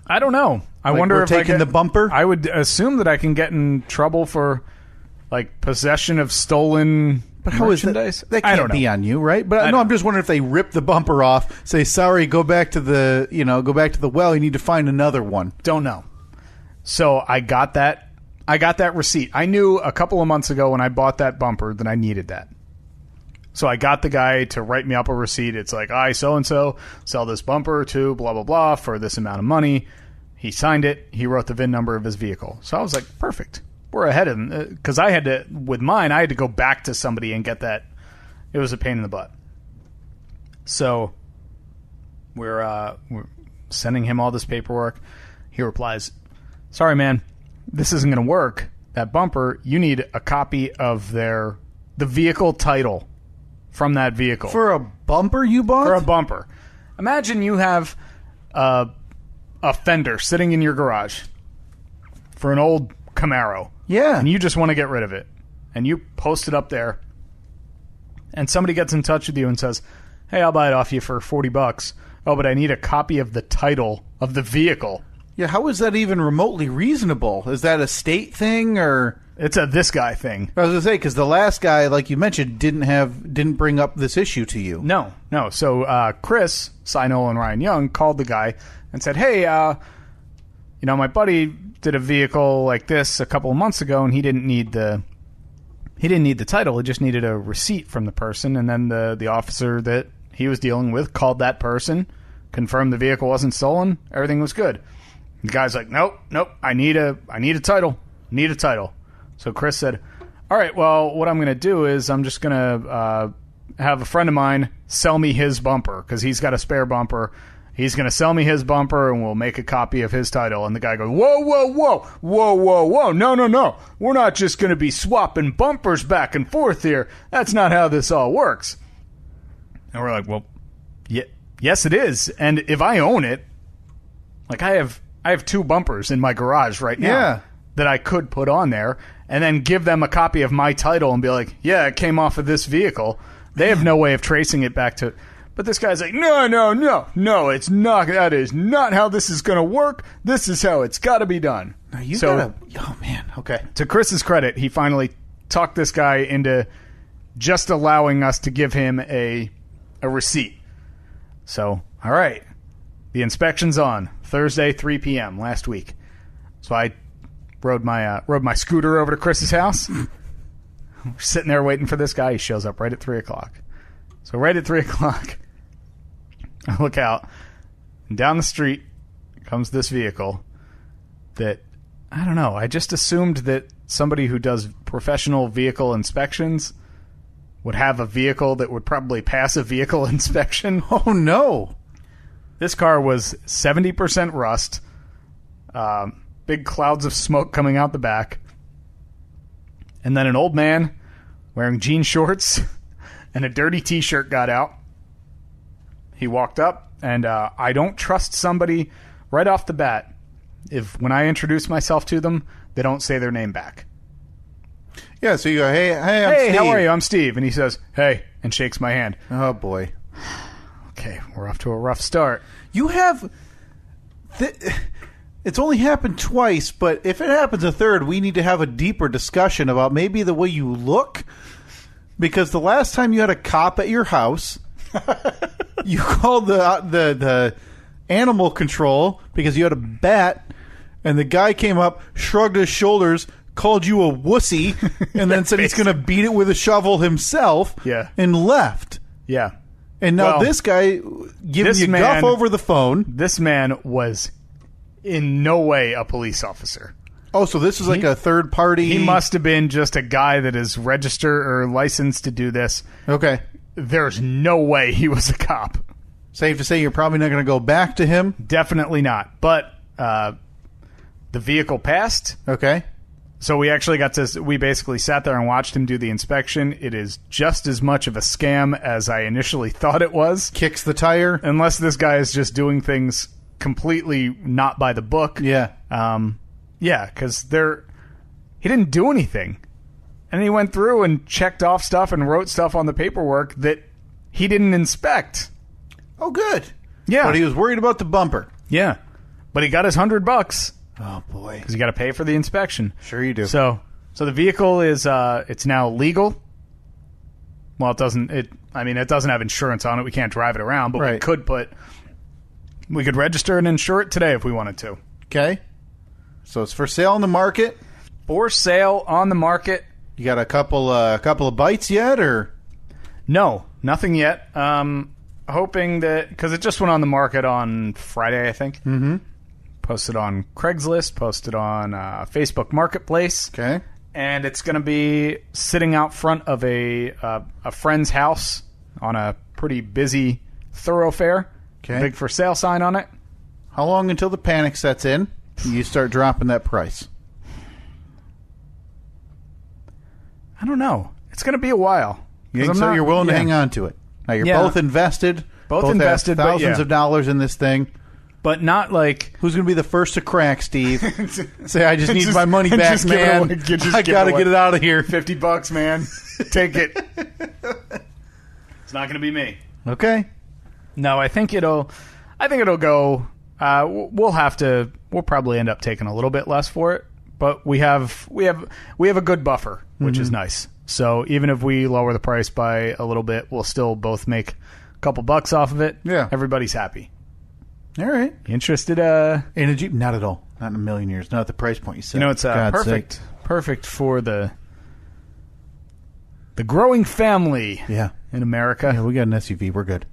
I don't know. I wonder if taking the bumper? I would assume that I can get in trouble for like possession of stolen merchandise. That can't be on you, right? But I'm just wondering if they rip the bumper off, say, sorry, go back to the well, you need to find another one. Don't know. So I got that receipt. I knew a couple of months ago when I bought that bumper that I needed that. So I got the guy to write me up a receipt. It's like, I so-and-so sell this bumper to blah, blah, blah for this amount of money. He signed it. He wrote the VIN number of his vehicle. So I was like, perfect. We're ahead of him. Because I had to go back to somebody and get that. It was a pain in the butt. So we're sending him all this paperwork. He replies, sorry, man, this isn't going to work. That bumper, you need a copy of the vehicle title from that vehicle. For a bumper you bought? For a bumper. Imagine you have a fender sitting in your garage for an old Camaro. Yeah. And you just want to get rid of it. And you post it up there. And somebody gets in touch with you and says, hey, I'll buy it off you for $40. Oh, but I need a copy of the title of the vehicle. Yeah, how is that even remotely reasonable? Is that a state thing or... It's a this guy thing. I was going to say, because the last guy, like you mentioned, didn't bring up this issue to you. No. So Chris, Sinol, and Ryan Young called the guy and said, hey, my buddy did a vehicle like this a couple of months ago, and he didn't need the title. He just needed a receipt from the person, and then the officer that he was dealing with called that person, confirmed the vehicle wasn't stolen, everything was good. The guy's like, nope, I need a title. Need a title. So Chris said, all right, well, what I'm going to do is I'm just going to have a friend of mine sell me his bumper because he's got a spare bumper. He's going to sell me his bumper, and we'll make a copy of his title. And the guy goes, whoa. No. We're not just going to be swapping bumpers back and forth here. That's not how this all works. And we're like, well, yes, it is. And if I own it, like I have 2 bumpers in my garage right now. Yeah. that I could put on there and then give them a copy of my title and be like, yeah, it came off of this vehicle. They have no way of tracing it back to... But this guy's like, no, it's not. That is not how this is going to work. This is how it's got to be done. Now you gotta... Oh, man. Okay. To Chris's credit, he finally talked this guy into just allowing us to give him a receipt. So, all right. The inspection's on. Thursday, 3 p.m. last week. So I rode my scooter over to Chris's house. We're sitting there waiting for this guy. He shows up right at 3 o'clock. So right at 3 o'clock, I look out, and down the street comes this vehicle that, I don't know, I just assumed that somebody who does professional vehicle inspections would have a vehicle that would probably pass a vehicle inspection. Oh, no. This car was 70% rust, big clouds of smoke coming out the back, and then an old man wearing jean shorts and a dirty T-shirt got out. He walked up, and I don't trust somebody right off the bat if when I introduce myself to them, they don't say their name back. Yeah, so you go, hey, I'm Steve. How are you? I'm Steve. And he says, hey, and shakes my hand. Oh, boy. Okay, we're off to a rough start. You have... It's only happened twice, but if it happens a third, we need to have a deeper discussion about maybe the way you look. Because the last time you had a cop at your house, you called the animal control because you had a bat, and the guy came up, shrugged his shoulders, called you a wussy, and then said he's going to beat it with a shovel himself, and left. Yeah. And now this guy giving you guff over the phone. This man was in no way a police officer. Oh, so this is like a third party? He must have been just a guy that is registered or licensed to do this. Okay. There's no way he was a cop. Safe to say you're probably not going to go back to him? Definitely not. But the vehicle passed. Okay. So we actually we basically sat there and watched him do the inspection. It is just as much of a scam as I initially thought it was. Kicks the tire? Unless this guy is just doing things completely not by the book. Yeah. Yeah, because he didn't do anything. And he went through and checked off stuff and wrote stuff on the paperwork that he didn't inspect. Oh, good. Yeah. But he was worried about the bumper. Yeah. But he got his $100. Oh, boy. Because you got to pay for the inspection. Sure you do. So the vehicle is it's now legal. Well, it doesn't have insurance on it. We can't drive it around, but we could register and insure it today if we wanted to. Okay. So it's for sale on the market? For sale on the market. You got a couple of bites yet, or? No, nothing yet. Hoping that, because it just went on the market on Friday, I think. Mm-hmm. Posted on Craigslist, posted on Facebook Marketplace. Okay. And it's going to be sitting out front of a friend's house on a pretty busy thoroughfare. Okay. Big for sale sign on it. How long until the panic sets in and you start dropping that price? I don't know. It's going to be a while. You're willing to hang on to it. Now you're both invested. Both invested, have thousands of dollars in this thing. But not like... Who's going to be the first to crack, Steve? Say, I just need my money back, man. I got to get it out of here. $50, man. Take it. It's not going to be me. Okay. No, I think it'll go... We'll probably end up taking a little bit less for it, but we have a good buffer, which is nice. So even if we lower the price by a little bit, we'll still both make a couple bucks off of it. Yeah. Everybody's happy. All right. You interested? In a Jeep? Not at all. Not in a million years. Not at the price point you said. It's perfect for the growing family. Yeah. In America. Yeah, we got an SUV. We're good.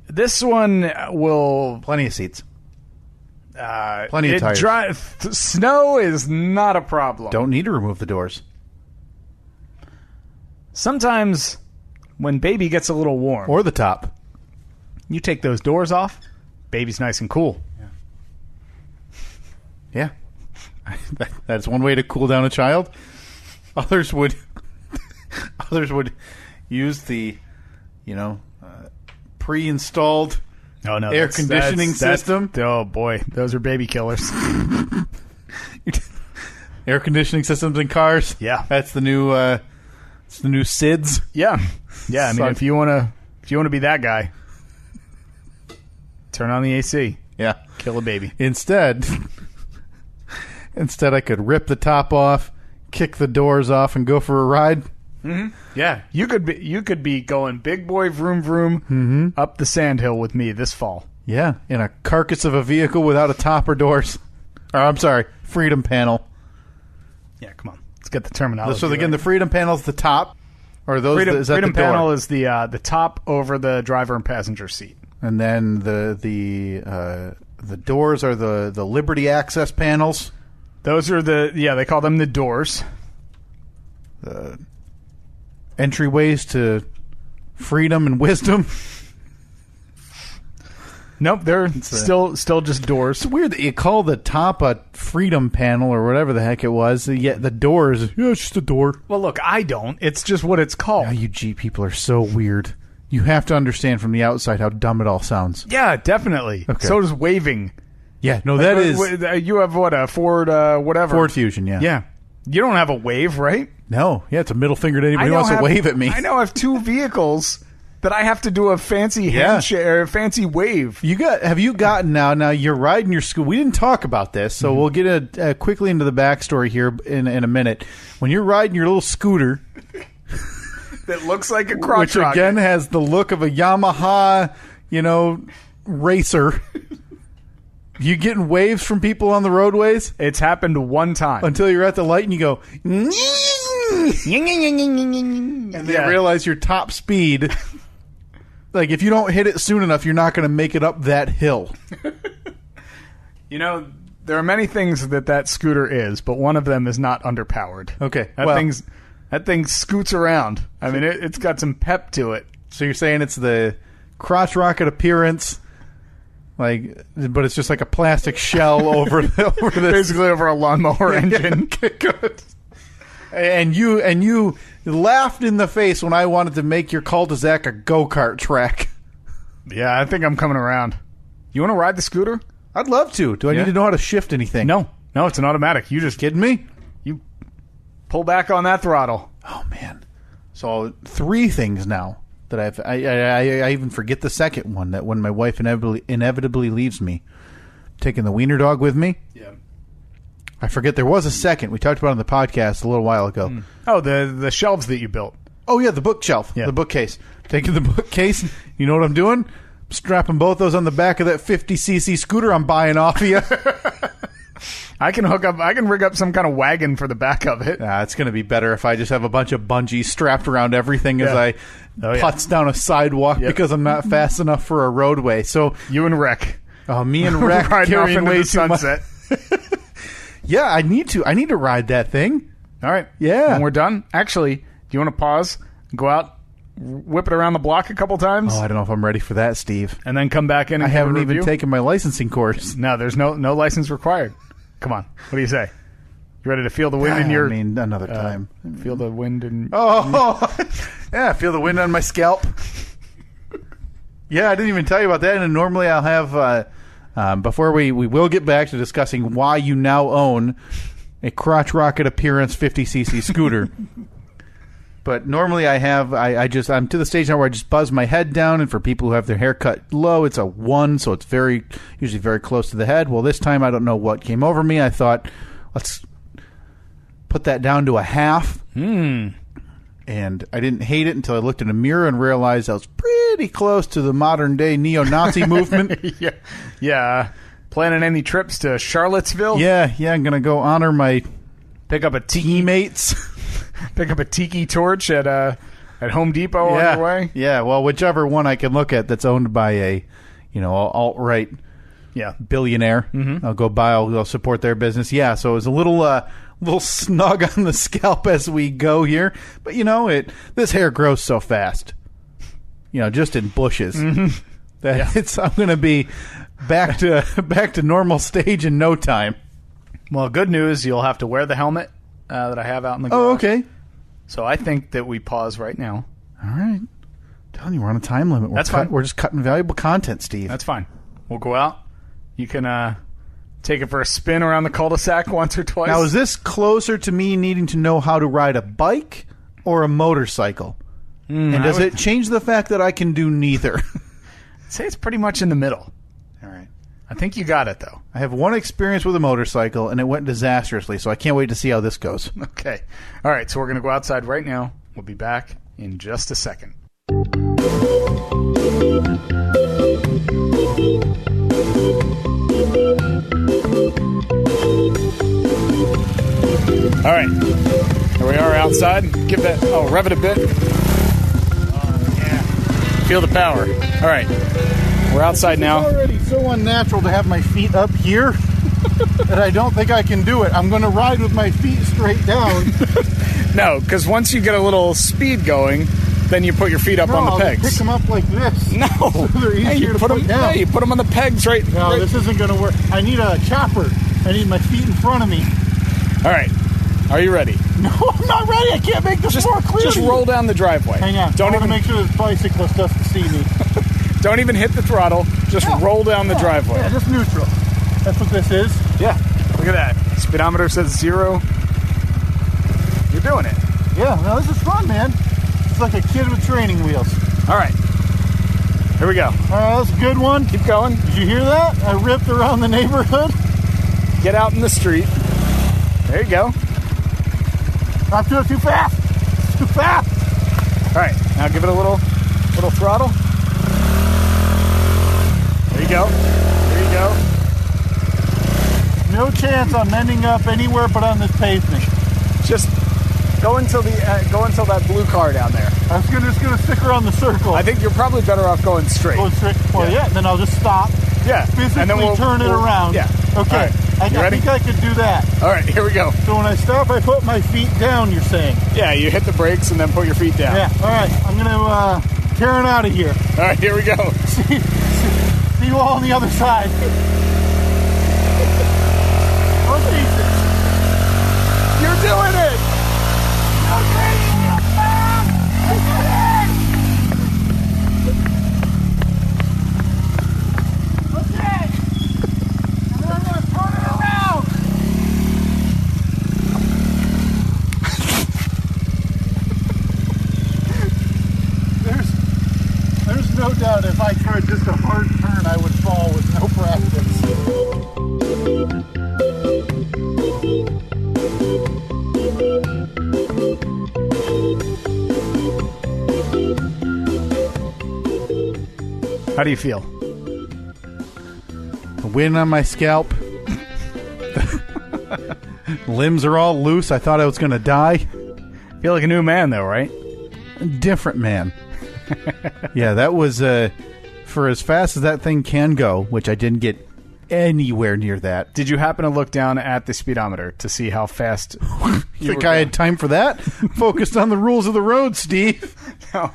This one will... Plenty of seats. Plenty of tires. Snow is not a problem. Don't need to remove the doors. Sometimes when baby gets a little warm... Or the top. You take those doors off, baby's nice and cool. Yeah. That's one way to cool down a child. Others would use the, pre-installed air conditioning system. Oh boy, those are baby killers. Air conditioning systems in cars. Yeah. That's the new it's the new SIDS. Yeah. Yeah, I mean, if you want to be that guy, turn on the AC. Yeah. Kill a baby. Instead I could rip the top off, kick the doors off, and go for a ride. Mm-hmm. Yeah. You could be going big boy vroom vroom up the sandhill with me this fall. Yeah, in a carcass of a vehicle without a top or doors. Or, I'm sorry, freedom panel. Yeah, come on. Let's get the terminology. So again, the freedom panel is the top, or those is that freedom the door? panel is the top over the driver and passenger seat, and then the doors are the Liberty access panels. Those are they call them the doors. The entryways to freedom and wisdom. Nope, they're still just doors. It's weird that you call the top a freedom panel or whatever the heck it was. Yet the doors, it's just a door. Well, look, I don't. It's just what it's called. Oh, you G people are so weird. You have to understand from the outside how dumb it all sounds. Yeah, definitely. Okay. So does waving. Yeah, no, that is... You have what, a Ford whatever? Ford Fusion, yeah. Yeah. You don't have a wave, right? No. Yeah, it's a middle finger to anybody who wants to wave at me. I now have two vehicles that I have to do a fancy handshake or a fancy wave. Have you gotten now you're riding your scooter. We didn't talk about this, so we'll get quickly into the backstory here in a minute. When you're riding your little scooter... that looks like a crotch rocket. Which again has the look of a Yamaha, racer. You getting waves from people on the roadways? It's happened one time. Until you're at the light and you go... and they realize your top speed... Like, if you don't hit it soon enough, you're not going to make it up that hill. There are many things that scooter is, but one of them is not underpowered. Okay. That thing scoots around. I mean, it's got some pep to it. So you're saying it's the crotch rocket appearance, but it's just like a plastic shell over this. Basically over a lawnmower engine. Okay, good. And you laughed in the face when I wanted to make your cul-de-sac a go-kart track. Yeah, I think I'm coming around. You want to ride the scooter? I'd love to. Do I need to know how to shift anything? No, it's an automatic. You just kidding me? You pull back on that throttle. Oh man! So 3 things now that I even forget the second one. That when my wife inevitably leaves me, taking the wiener dog with me. Yeah. I forget there was a second. We talked about it on the podcast a little while ago. Oh, the shelves that you built. Oh, yeah, the bookshelf. Yeah. The bookcase. Taking the bookcase. You know what I'm doing? I'm strapping both those on the back of that 50cc scooter I'm buying off of you. I can rig up some kind of wagon for the back of it. It's going to be better if I just have a bunch of bungees strapped around everything as I putz down a sidewalk because I'm not fast enough for a roadway. So you and Rec. Oh, me and Rec carrying way too much. Yeah, I need to ride that thing. All right. Yeah. When we're done, actually, do you want to pause, go out, whip it around the block a couple times? Oh, I don't know if I'm ready for that, Steve. And then come back in and I haven't even taken my licensing course. No, there's no license required. Come on. What do you say? You ready to feel the wind in your... I mean, another time. Feel the wind in... Oh! Yeah, feel the wind on my scalp. Yeah, I didn't even tell you about that. And normally I'll have... before we will get back to discussing why you now own a crotch rocket appearance 50cc scooter. But normally I'm to the stage now where I just buzz my head down, and for people who have their hair cut low, it's a 1, so it's usually very close to the head. Well, this time I don't know what came over me. I thought, let's put that down to a 0.5. And I didn't hate it until I looked in a mirror and realized I was pretty close to the modern day neo-Nazi movement. Yeah. Planning any trips to Charlottesville? Yeah. I'm going to go honor my pick up a teammates. Pick up a tiki torch at Home Depot on your way? Yeah, well, whichever one I can look at that's owned by a, alt-right billionaire. Mm-hmm. I'll go buy, I'll support their business. Yeah, so it was a little snug on the scalp as we go here. But, this hair grows so fast. Just in bushes. Mm-hmm. I'm going to be back to normal stage in no time. Well, good news, you'll have to wear the helmet that I have out in the garage. Oh, okay. So I think that we pause right now. All right. I'm telling you, we're on a time limit. That's fine. We're just cutting valuable content, Steve. That's fine. We'll go out. You can take it for a spin around the cul-de-sac once or twice. Now, is this closer to me needing to know how to ride a bike or a motorcycle? And does it change the fact that I can do neither? I'd say it's pretty much in the middle. All right. I think you got it, though. I have one experience with a motorcycle, and it went disastrously, so I can't wait to see how this goes. Okay. All right, so we're going to go outside right now. We'll be back in just a second. All right, here we are outside. Give that, rev it a bit. Yeah, feel the power. All right, we're outside now. It's already so unnatural to have my feet up here that I don't think I can do it. I'm going to ride with my feet straight down. No, because once you get a little speed going, then you put your feet up on the pegs. I'll pick them up like this. No, so they're easier to put down. Yeah, you put them on the pegs right. No, right. This isn't going to work. I need a chopper. I need my feet in front of me. All right. Are you ready? No, I'm not ready. I can't make this more clear. Just roll down the driveway. Hang on. Don't even make sure this bicyclist doesn't see me. Don't even hit the throttle. Just roll down the driveway. Yeah, just neutral. That's what this is. Yeah. Look at that. Speedometer says 0. You're doing it. Yeah. No, this is fun, man. It's like a kid with training wheels. All right. Here we go. All right, that's a good one. Keep going. Did you hear that? I ripped around the neighborhood. Get out in the street. There you go. Not doing it too fast. It's too fast. All right, now give it a little throttle. There you go. There you go. No chance I'm ending up anywhere but on this pavement. Just go until that blue car down there. I'm just gonna stick around the circle. I think you're probably better off going straight. Going straight. Well, yeah. Then I'll just stop. Yeah. Physically and then we'll turn it around. Yeah. Okay. Right. I think I could do that. All right, here we go. So when I stop, I put my feet down, you're saying? Yeah, you hit the brakes and then put your feet down. Yeah, all right. I'm going to tear it out of here. All right, here we go. See you all on the other side. Oh, Jesus. You're doing it! Okay. No doubt if I tried just a hard turn, I would fall with no practice. How do you feel? A wind on my scalp. Limbs are all loose. I thought I was going to die. Feel like a new man, though, right? Different man. Yeah, that was for as fast as that thing can go, which I didn't get anywhere near that. Did you happen to look down at the speedometer to see how fast you think I had time for that? Focused on the rules of the road, Steve. No.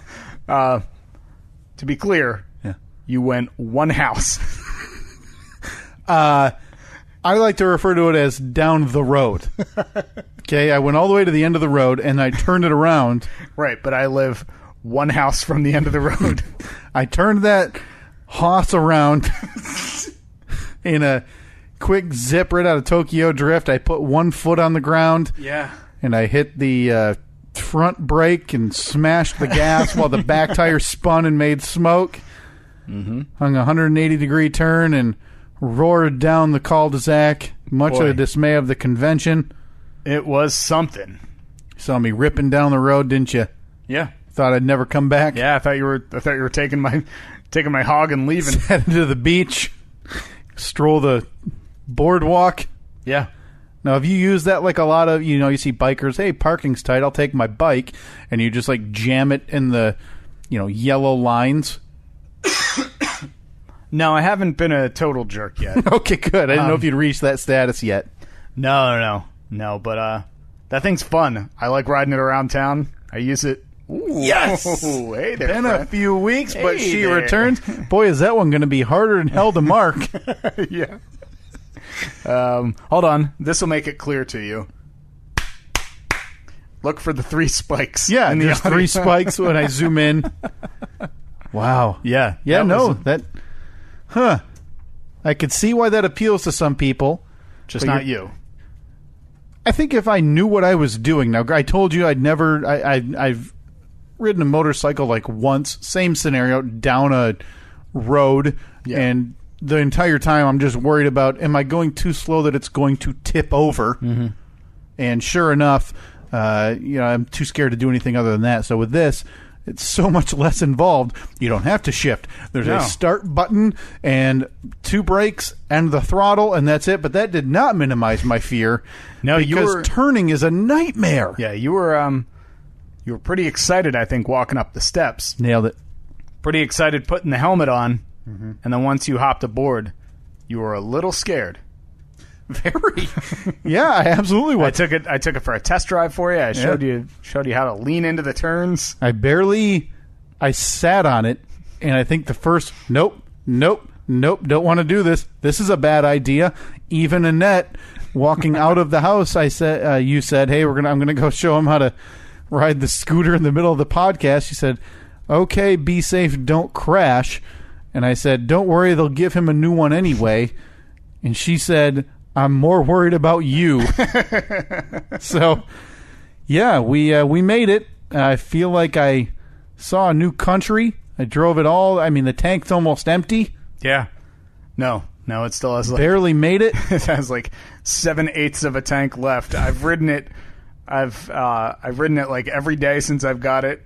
To be clear, you went one house. I like to refer to it as down the road. Okay, I went all the way to the end of the road, and I turned it around. Right, but I live one house from the end of the road. I turned that hoss around in a quick zip right out of Tokyo Drift. I put one foot on the ground. Yeah. And I hit the front brake and smashed the gas while the back tire spun and made smoke. Mm-hmm. Hung a 180-degree turn and roared down the cul-de-sac, much to the dismay of the convention. It was something. You saw me ripping down the road, didn't you? Yeah. Thought I'd never come back. Yeah, I thought you were taking my hog and leaving. Heading to the beach, stroll the boardwalk. Yeah. Now, have you used that like a lot of, you see bikers, hey, parking's tight, I'll take my bike, and you just like jam it in the, yellow lines? No, I haven't been a total jerk yet. Okay, good. I didn't know if you'd reached that status yet. No, but that thing's fun. I like riding it around town. I use it. Ooh. Yes! Ooh, hey there, been friend. A few weeks, but Hey she there. returns. Boy, is that one going to be harder than hell to mark. Yeah. Hold on. This will make it clear to you. Look for the 3 spikes. Yeah, in the there's audio. 3 spikes when I zoom in. Wow. Yeah. Yeah, that no, was- that... Huh. I could see why that appeals to some people. Just not you. I think if I knew what I was doing. Now, I told you I've ridden a motorcycle like once, same scenario, down a road, and the entire time I'm just worried about, am I going too slow that it's going to tip over? Mm-hmm. And sure enough, I'm too scared to do anything other than that. So with this, it's so much less involved. You don't have to shift. There's a start button and 2 brakes and the throttle, and that's it. But that did not minimize my fear. No, because turning is a nightmare. Yeah, you were pretty excited, I think, walking up the steps. Nailed it. Pretty excited putting the helmet on, and then once you hopped aboard, you were a little scared. Very. Yeah, I absolutely was. I took it for a test drive for you. I showed you how to lean into the turns. I sat on it, and I think the first nope, don't want to do this. This is a bad idea. Even Annette, walking out of the house, you said, "Hey, I'm gonna go show him how to ride the scooter in the middle of the podcast." She said, "Okay, be safe, don't crash." And I said, "Don't worry, they'll give him a new one anyway." And she said, "I'm more worried about you." So, yeah, we made it. I feel like I saw a new country. I drove it all. I mean, the tank's almost empty. Yeah. No, it still has barely made it. It has like 7/8 of a tank left. I've ridden it. I've ridden it like every day since I got it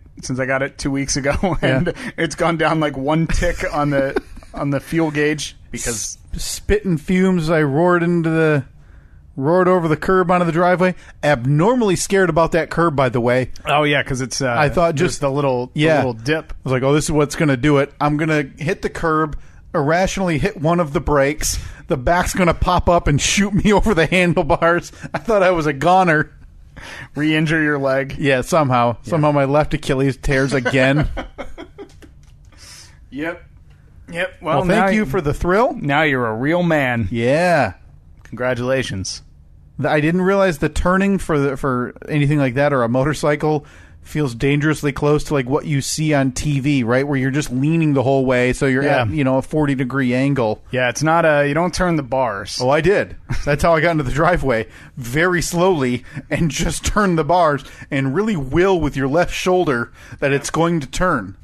2 weeks ago, and it's gone down like 1 tick on the fuel gauge because spitting fumes. I roared over the curb onto the driveway. Abnormally scared about that curb, by the way. Oh yeah, because it's I thought just the little dip. I was like, oh, this is what's going to do it. I'm going to hit the curb, irrationally hit one of the brakes. The back's going to pop up and shoot me over the handlebars. I thought I was a goner. Re-injure your leg. Yeah, somehow my left Achilles tears again. Yep. Well, thank you for the thrill. Now you're a real man. Yeah. Congratulations. I didn't realize the turning for anything like that or a motorcycle feels dangerously close to like what you see on TV, right? Where you're just leaning the whole way, so you're at a 40-degree angle. Yeah, it's not you don't turn the bars. Oh, I did. That's how I got into the driveway very slowly and just turned the bars and really will with your left shoulder that it's going to turn.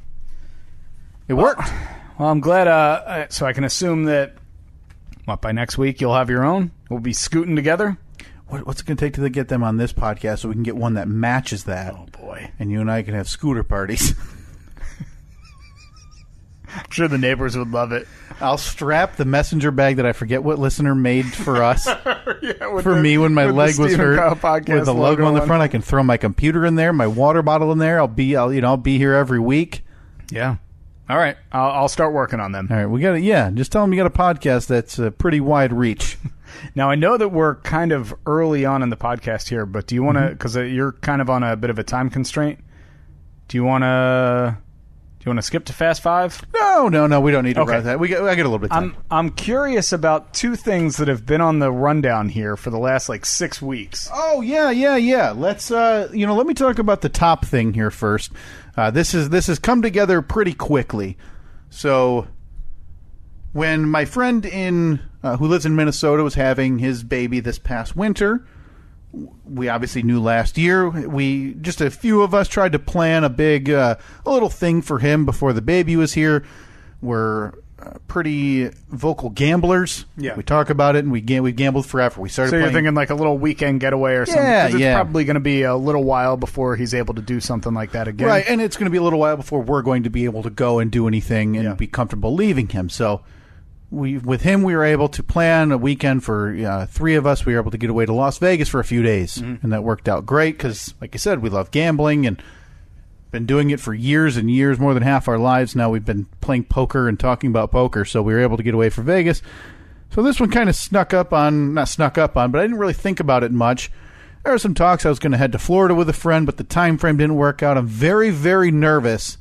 It worked. Well, I'm glad. So I can assume that by next week you'll have your own. We'll be scooting together. What's it going to take to get them on this podcast so we can get one that matches that? Oh, boy. And you and I can have scooter parties. I'm sure the neighbors would love it. I'll strap the messenger bag that I forget what listener made for us. Me when my leg was hurt. With the logo on the front, I can throw my computer in there, my water bottle in there. I'll be here every week. Yeah. All right. I'll start working on them. All right. We got just tell them you got a podcast that's a pretty wide reach. Now, I know that we're kind of early on in the podcast here, but do you want to, because you're kind of on a bit of a time constraint, do you want to skip to Fast Five? No, we don't need to write that. I get a little bit of time. I'm curious about 2 things that have been on the rundown here for the last, 6 weeks. Oh, yeah. Let's, let me talk about the top thing here first. This has come together pretty quickly. So when my friend who lives in Minnesota was having his baby this past winter, we obviously knew last year. Just a few of us tried to plan a little thing for him before the baby was here. We're pretty vocal gamblers. Yeah. We talk about it, and we've gambled forever. We started. So you're thinking like a little weekend getaway or something? Yeah, it's probably going to be a little while before he's able to do something like that again. Right, and it's going to be a little while before we're going to be able to go and do anything and be comfortable leaving him. So with him, we were able to plan a weekend for 3 of us. We were able to get away to Las Vegas for a few days, and that worked out great because, like I said, we love gambling and been doing it for years and years, more than half our lives now. We've been playing poker and talking about poker, so we were able to get away for Vegas. So this one kind of not snuck up on, but I didn't really think about it much. There were some talks I was going to head to Florida with a friend, but the time frame didn't work out. I'm very, very nervous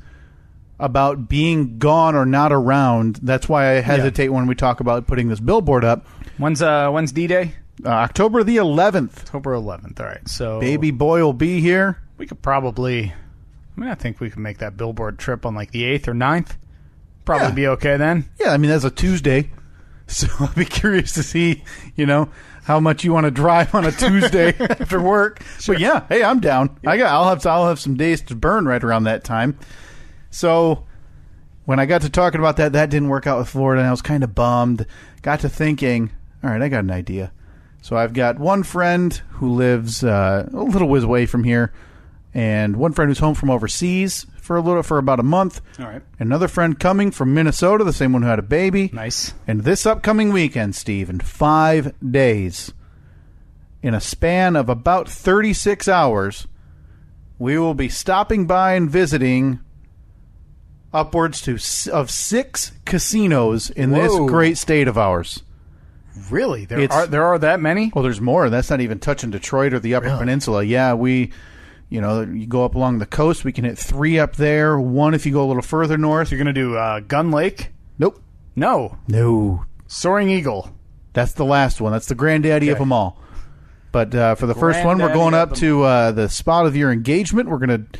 about being gone or not around. That's why I hesitate when we talk about putting this billboard up. When's D-Day? October the 11th. October 11th. All right. So baby boy will be here. We could probably... I think we can make that billboard trip on the 8th or 9th. Probably be okay then. Yeah, that's a Tuesday. So I'll be curious to see, how much you want to drive on a Tuesday after work. Sure. But yeah, hey, I'm down. Yeah. I'll have some days to burn right around that time. So when I got to talking about that didn't work out with Florida, and I was kind of bummed. Got to thinking, all right, I got an idea. So I've got one friend who lives a little ways away from here, and one friend who's home from overseas for about a month. All right. Another friend coming from Minnesota, the same one who had a baby. Nice. And this upcoming weekend, Steve, in 5 days, in a span of about 36 hours, we will be stopping by and visiting upwards of 6 casinos in this great state of ours. Really? There are that many? Well, there's more. That's not even touching Detroit or the Upper Peninsula. Yeah, you go up along the coast. We can hit 3 up there. 1 if you go a little further north. You're going to do Gun Lake? Nope. No. Soaring Eagle. That's the last one. That's the granddaddy of them all. But for the first one, we're going up to the spot of your engagement. We're going to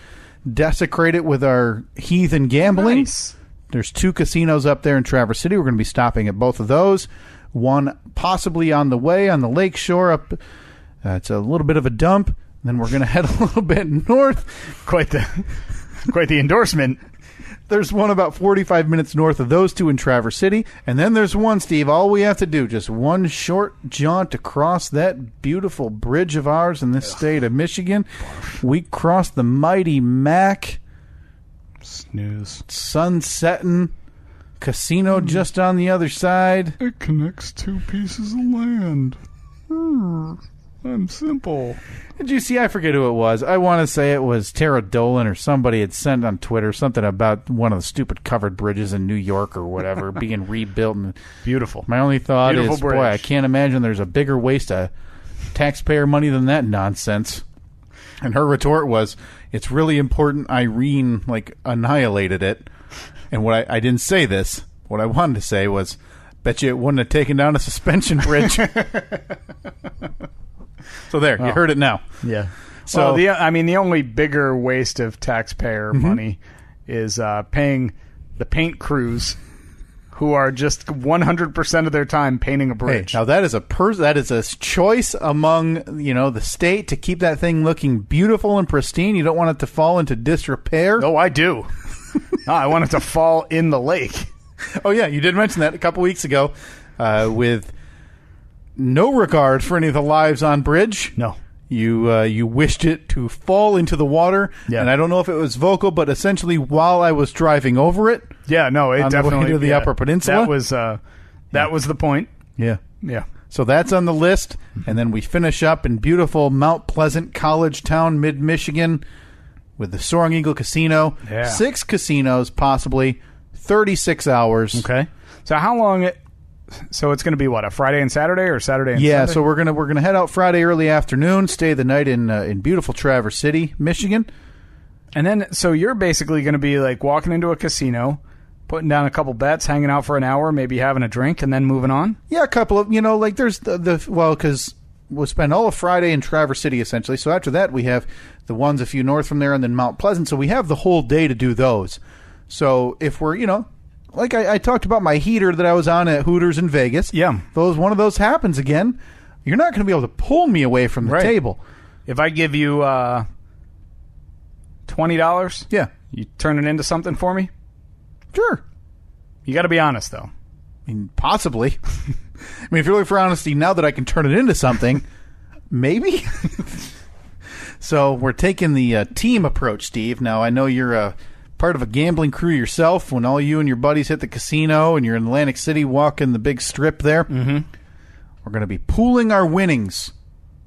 desecrate it with our heathen gambling. Nice. There's 2 casinos up there in Traverse City. We're going to be stopping at both of those. One possibly on the way on the lake shore up. It's a little bit of a dump. Then we're going to head a little bit north. Quite the endorsement. There's one about 45 minutes north of those 2 in Traverse City. And then there's one, Steve, all we have to do, just one short jaunt across that beautiful bridge of ours in this state of Michigan. We cross the mighty Mac. Snooze. Sun setting. Casino just on the other side. It connects 2 pieces of land. I'm simple. Did you see? I forget who it was. I want to say it was Tara Dolan or somebody had sent on Twitter something about one of the stupid covered bridges in New York or whatever being rebuilt. And beautiful. My only thought beautiful is, bridge. Boy, I can't imagine there's a bigger waste of taxpayer money than that nonsense. And her retort was, "It's really important Irene annihilated it." And what I didn't say this. What I wanted to say was, bet you it wouldn't have taken down a suspension bridge. So there, you heard it now. Yeah. So the only bigger waste of taxpayer money is paying the paint crews, who are just 100% of their time painting a bridge. Hey, now that is a choice among the state to keep that thing looking beautiful and pristine. You don't want it to fall into disrepair. Oh, I do. No, I want it to fall in the lake. Oh yeah, you did mention that a couple weeks ago, with no regard for any of the lives on bridge. No. You wished it to fall into the water, and I don't know if it was vocal, but essentially while I was driving over it. Yeah, no, it definitely to the Upper Peninsula. That was the point. Yeah. Yeah. So that's on the list, and then we finish up in beautiful Mount Pleasant College Town, mid-Michigan, with the Soaring Eagle Casino. Yeah. 6 casinos, possibly 36 hours. Okay. So how long? So it's going to be what, a Friday and Saturday, or Saturday and Sunday? Yeah. So we're gonna head out Friday early afternoon, stay the night in beautiful Traverse City, Michigan, and then so you're basically going to be walking into a casino, putting down a couple bets, hanging out for an hour, maybe having a drink, and then moving on. Yeah, a couple of there's because we'll spend all of Friday in Traverse City essentially. So after that, we have the ones a few north from there, and then Mount Pleasant. So we have the whole day to do those. So if we're I talked about my heater that I was on at Hooters in Vegas. Yeah. One of those happens again, you're not going to be able to pull me away from the table. If I give you $20, yeah, you turn it into something for me? Sure. You got to be honest, though. I mean, possibly. If you're looking for honesty now that I can turn it into something, maybe. So we're taking the team approach, Steve. Now, I know you're part of a gambling crew yourself. When all you and your buddies hit the casino and you're in Atlantic City walking the big strip there, we're going to be pooling our winnings.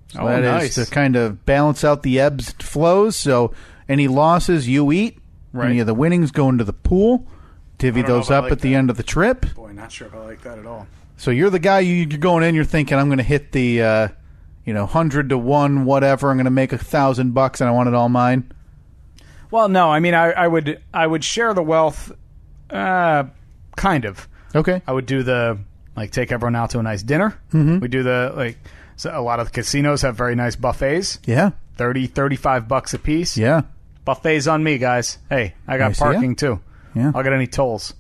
So that nice. is to kind of balance out the ebbs and flows. So any losses you eat, any of the winnings go into the pool. Divvy those up at the end of the trip. Boy, not sure if I like that at all. So you're the guy, you're going in, you're thinking, I'm going to hit the 100 to 1, whatever. I'm going to make $1,000 and I want it all mine. Well, no, I would share the wealth, kind of. Okay. I would do take everyone out to a nice dinner. Mm-hmm. We do so a lot of the casinos have very nice buffets. Yeah. $30-$35 a piece. Yeah. Buffets on me, guys. Hey, I got parking too. Yeah. I'll get any tolls.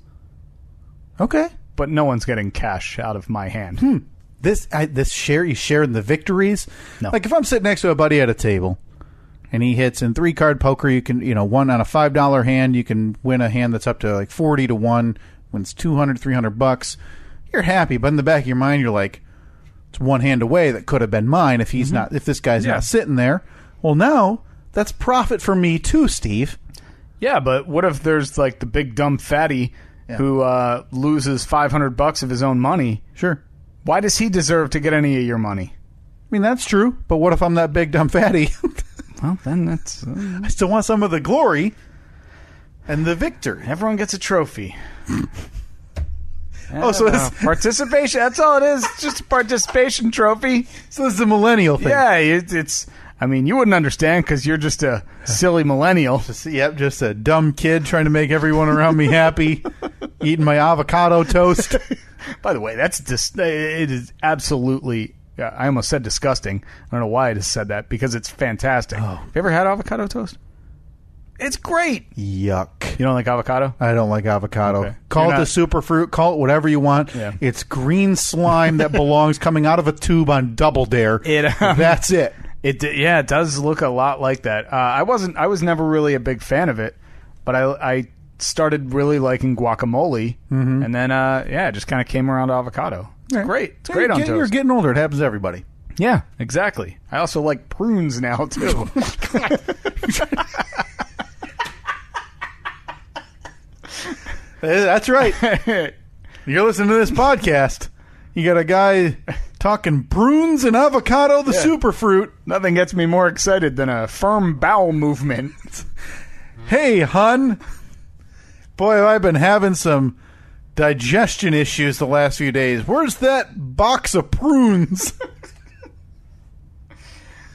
Okay. but no one's getting cash out of my hand. This share, you share in the victories. No. Like if I'm sitting next to a buddy at a table, and he hits in 3-card poker, you can, one on a $5 hand, you can win a hand that's up to like 40 to 1, wins $200-$300. You're happy, but in the back of your mind, you're like, it's one hand away that could have been mine if he's not, if this guy's not sitting there. Well, now that's profit for me too, Steve. Yeah, but what if there's like the big dumb fatty who loses $500 of his own money? Sure. Why does he deserve to get any of your money? I mean, that's true, but what if I'm that big dumb fatty? Well, then that's... I still want some of the glory and the victory. Everyone gets a trophy. So it's participation. That's all it is. It's just a participation trophy. So this is a millennial thing. Yeah, it's... I mean, you wouldn't understand because you're just a silly millennial. Just a dumb kid trying to make everyone around me happy, eating my avocado toast. By the way, it is absolutely... I almost said disgusting. I don't know why I just said that, because it's fantastic. Oh. Have you ever had avocado toast? It's great. Yuck. You don't like avocado? I don't like avocado. Okay. Call it the superfruit. Call it whatever you want. Yeah. It's green slime that belongs coming out of a tube on Double Dare. That's it. It does look a lot like that. I was never really a big fan of it, but I started really liking guacamole, and then it just kind of came around to avocado. It's great. It's great on toast. You're getting older. It happens to everybody. Yeah, exactly. I also like prunes now too. That's right. You're listening to this podcast. You got a guy talking prunes and avocado, the superfruit. Nothing gets me more excited than a firm bowel movement. Hey, hun. Boy, have I been having some digestion issues the last few days. Where's that box of prunes?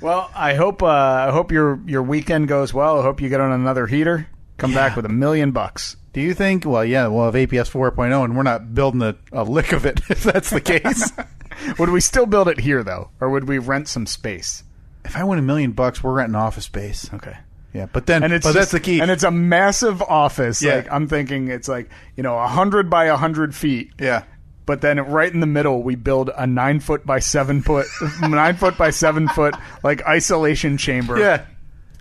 Well, I hope your weekend goes well. I hope you get on another heater. Come back with $1 million. Do you think? Well, yeah, we'll have APS 4.0, and we're not building a lick of it if that's the case. Would we still build it here, though? Or would we rent some space? If I win $1 million, we're renting office space. Okay. Yeah, but that's the key. And it's a massive office. Yeah. Like, I'm thinking it's like, 100 by 100 feet. Yeah. But then right in the middle, we build a 9 foot by 7 foot, 9 foot by 7 foot, like, isolation chamber. Yeah.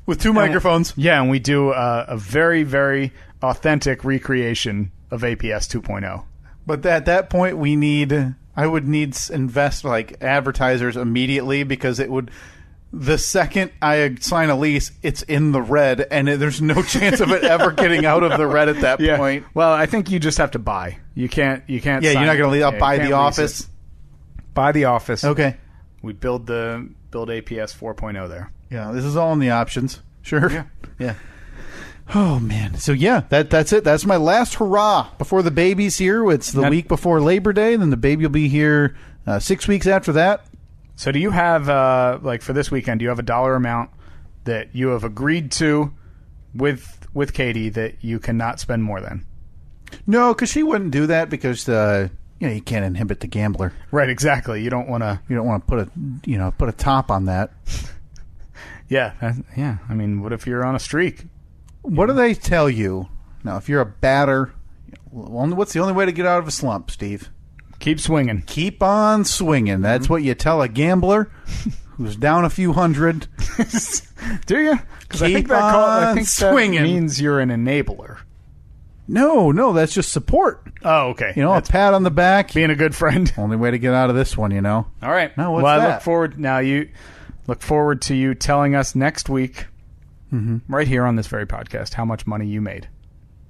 With 2 microphones. And we do a very, very authentic recreation of APS 2.0. But at that point, I would need invest like advertisers immediately, because it would. The second I sign a lease, it's in the red, and there's no chance of it ever getting out of the red at that point. Well, I think you just have to buy. You can't. Yeah, you're not going to buy the office. Buy the office. Okay. We build APS 4.0 there. Yeah, this is all in the options. Sure. Yeah. Oh man. So that's it. That's my last hurrah before the baby's here. It's the week before Labor Day, and then the baby will be here 6 weeks after that. So do you have like for this weekend? Do you have a dollar amount that you have agreed to with Katie that you cannot spend more than? No, because she wouldn't do that, because you can't inhibit the gambler. Right. Exactly. You don't want to put a top on that. Yeah. Yeah. I mean, what if you're on a streak? What do they tell you now? If you're a batter, what's the only way to get out of a slump, Steve? Keep swinging. Keep on swinging. That's what you tell a gambler who's down a few hundred. Do you? Because I think that means you're an enabler. No, that's just support. Oh, okay. That's a pat on the back. Being a good friend. Only way to get out of this one, All right. No, what's that? I look forward to you telling us next week, right here on this very podcast, how much money you made.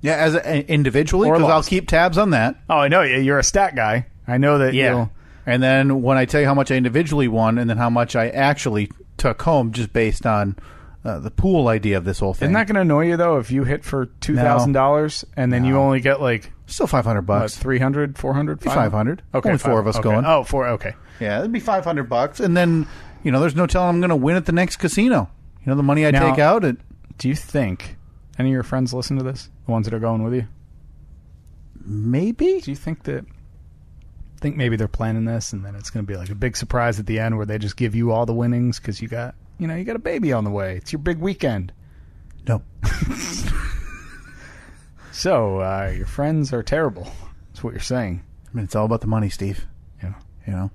Yeah, as individually, because I'll keep tabs on that. Oh, I know. You're a stat guy. I know that. Yeah. And then when I tell you how much I individually won, and then how much I actually took home, just based on the pool idea of this whole thing. Isn't that going to annoy you, though, if you hit for $2,000 and then you only get like still $500? What, 300, 400, 500? Okay, only 4 of us going. Oh, 4. Okay. Yeah, it'd be $500, and then there's no telling I'm going to win at the next casino. The money I take out. Do you think any of your friends listen to this? The ones that are going with you? Maybe. Do you think maybe they're planning this, and then it's going to be like a big surprise at the end where they just give you all the winnings because you got a baby on the way. It's your big weekend. No. So your friends are terrible. That's what you're saying. mean, it's all about the money, Steve. Yeah. You know,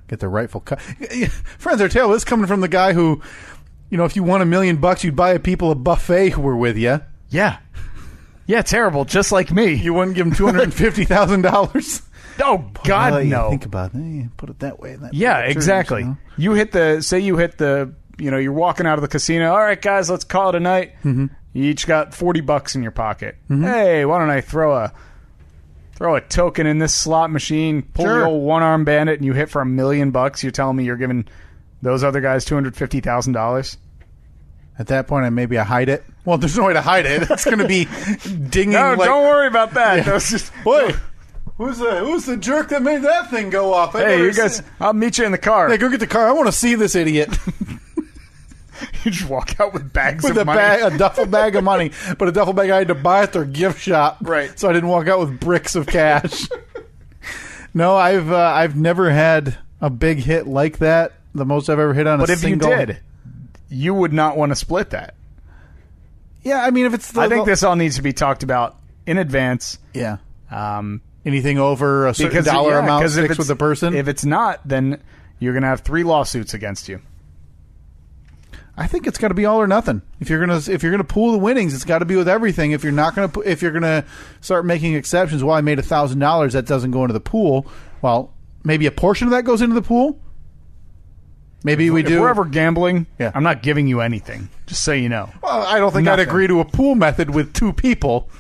get the rightful cut. Friends are tale. This coming from the guy who, if you won $1 million, you'd buy people a buffet who were with you. Yeah. Yeah, terrible. Just like me. You wouldn't give them $250,000. Oh God, no! Think about it. Put it that way. Exactly. You hit the. You're walking out of the casino. All right, guys, let's call it a night. Mm-hmm. You each got $40 in your pocket. Mm-hmm. Hey, why don't I throw a token in this slot machine? Pull the old one-arm bandit, and you hit for $1 million. You're telling me you're giving those other guys $250,000? At that point, maybe I hide it. Well, there's no way to hide it. It's going to be dinging. No, don't worry about that. Yeah. Boy, who's the jerk that made that thing go off? Hey, you guys, I'll meet you in the car. Hey, go get the car. I want to see this idiot. You just walk out with bags of money. A duffel bag of money, but a duffel bag I had to buy at their gift shop. Right. So I didn't walk out with bricks of cash. No, I've never had a big hit like that. The most I've ever hit on a single. But if you did, you would not want to split that. Yeah, I mean, if it's... I think this all needs to be talked about in advance. Yeah. Anything over a certain dollar amount sticks with the person? If it's not, then you're going to have 3 lawsuits against you. I think it's got to be all or nothing. If you're gonna pool the winnings, it's got to be with everything. If you're gonna start making exceptions, I made $1,000, that doesn't go into the pool. Well, maybe a portion of that goes into the pool. Maybe we do. If we're ever gambling, yeah. I'm not giving you anything. Just so you know. Well, I don't think I'd agree to a pool method with 2 people.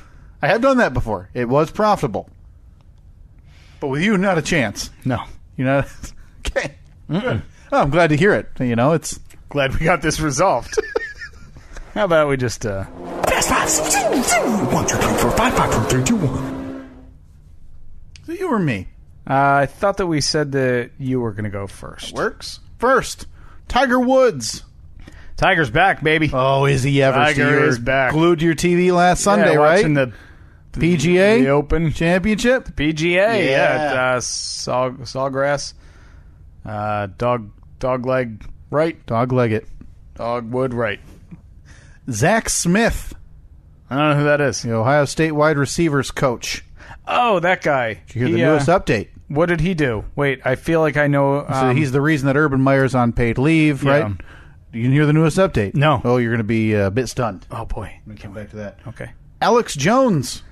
I have done that before. It was profitable, but with you, not a chance. No, Okay. Oh, I'm glad to hear it. It's. Glad we got this resolved. How about we just... Fast 5, 1, 2, 3, 4, 5, 5, 4, 3, 2, 1. So you or me? I thought that we said that you were going to go first. Works. First, Tiger Woods. Tiger's back, baby. Oh, is he ever? Tiger is back. Glued to your TV last Sunday, right? Watching the PGA? The Open. Championship? The PGA, yeah. Sawgrass. Dog leg right. Dogleg. Dogwood right. Zach Smith. I don't know who that is. The Ohio State wide receivers coach. Oh, that guy. Did you hear the newest update? What did he do? Wait, I feel like I know. So he's the reason that Urban Meyer's on paid leave, right? You can hear the newest update? No. Oh, you're going to be a bit stunned. Oh, boy. Let me come back to that. Okay. Alex Jones.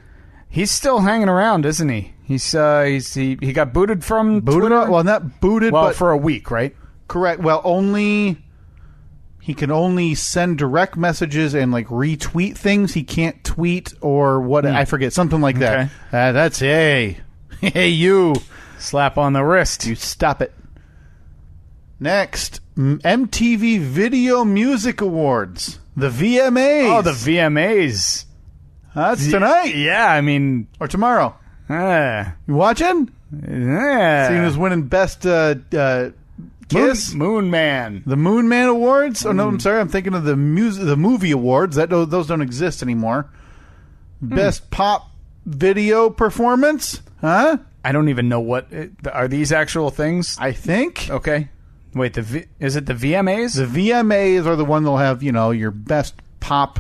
He's still hanging around, isn't he? He got booted from Twitter? Well, not booted, but... for a week, right? Correct. Well, he can only send direct messages and retweet things. He can't tweet or what I forget, something like that. Okay. That's hey you, slap on the wrist. You stop it. Next, MTV Video Music Awards, the VMAs. Oh, the VMAs. That's tonight. Yeah, I mean, or tomorrow. You watching? Yeah. Seeing who's winning best. Kiss? Moon Man. The Moon Man Awards? Oh, no, I'm sorry. I'm thinking of the movie awards. Those don't exist anymore. Best pop video performance? Huh? I don't even know what... Are these actual things? I think. Okay. Wait, is it the VMAs? The VMAs are the one that'll have, your best pop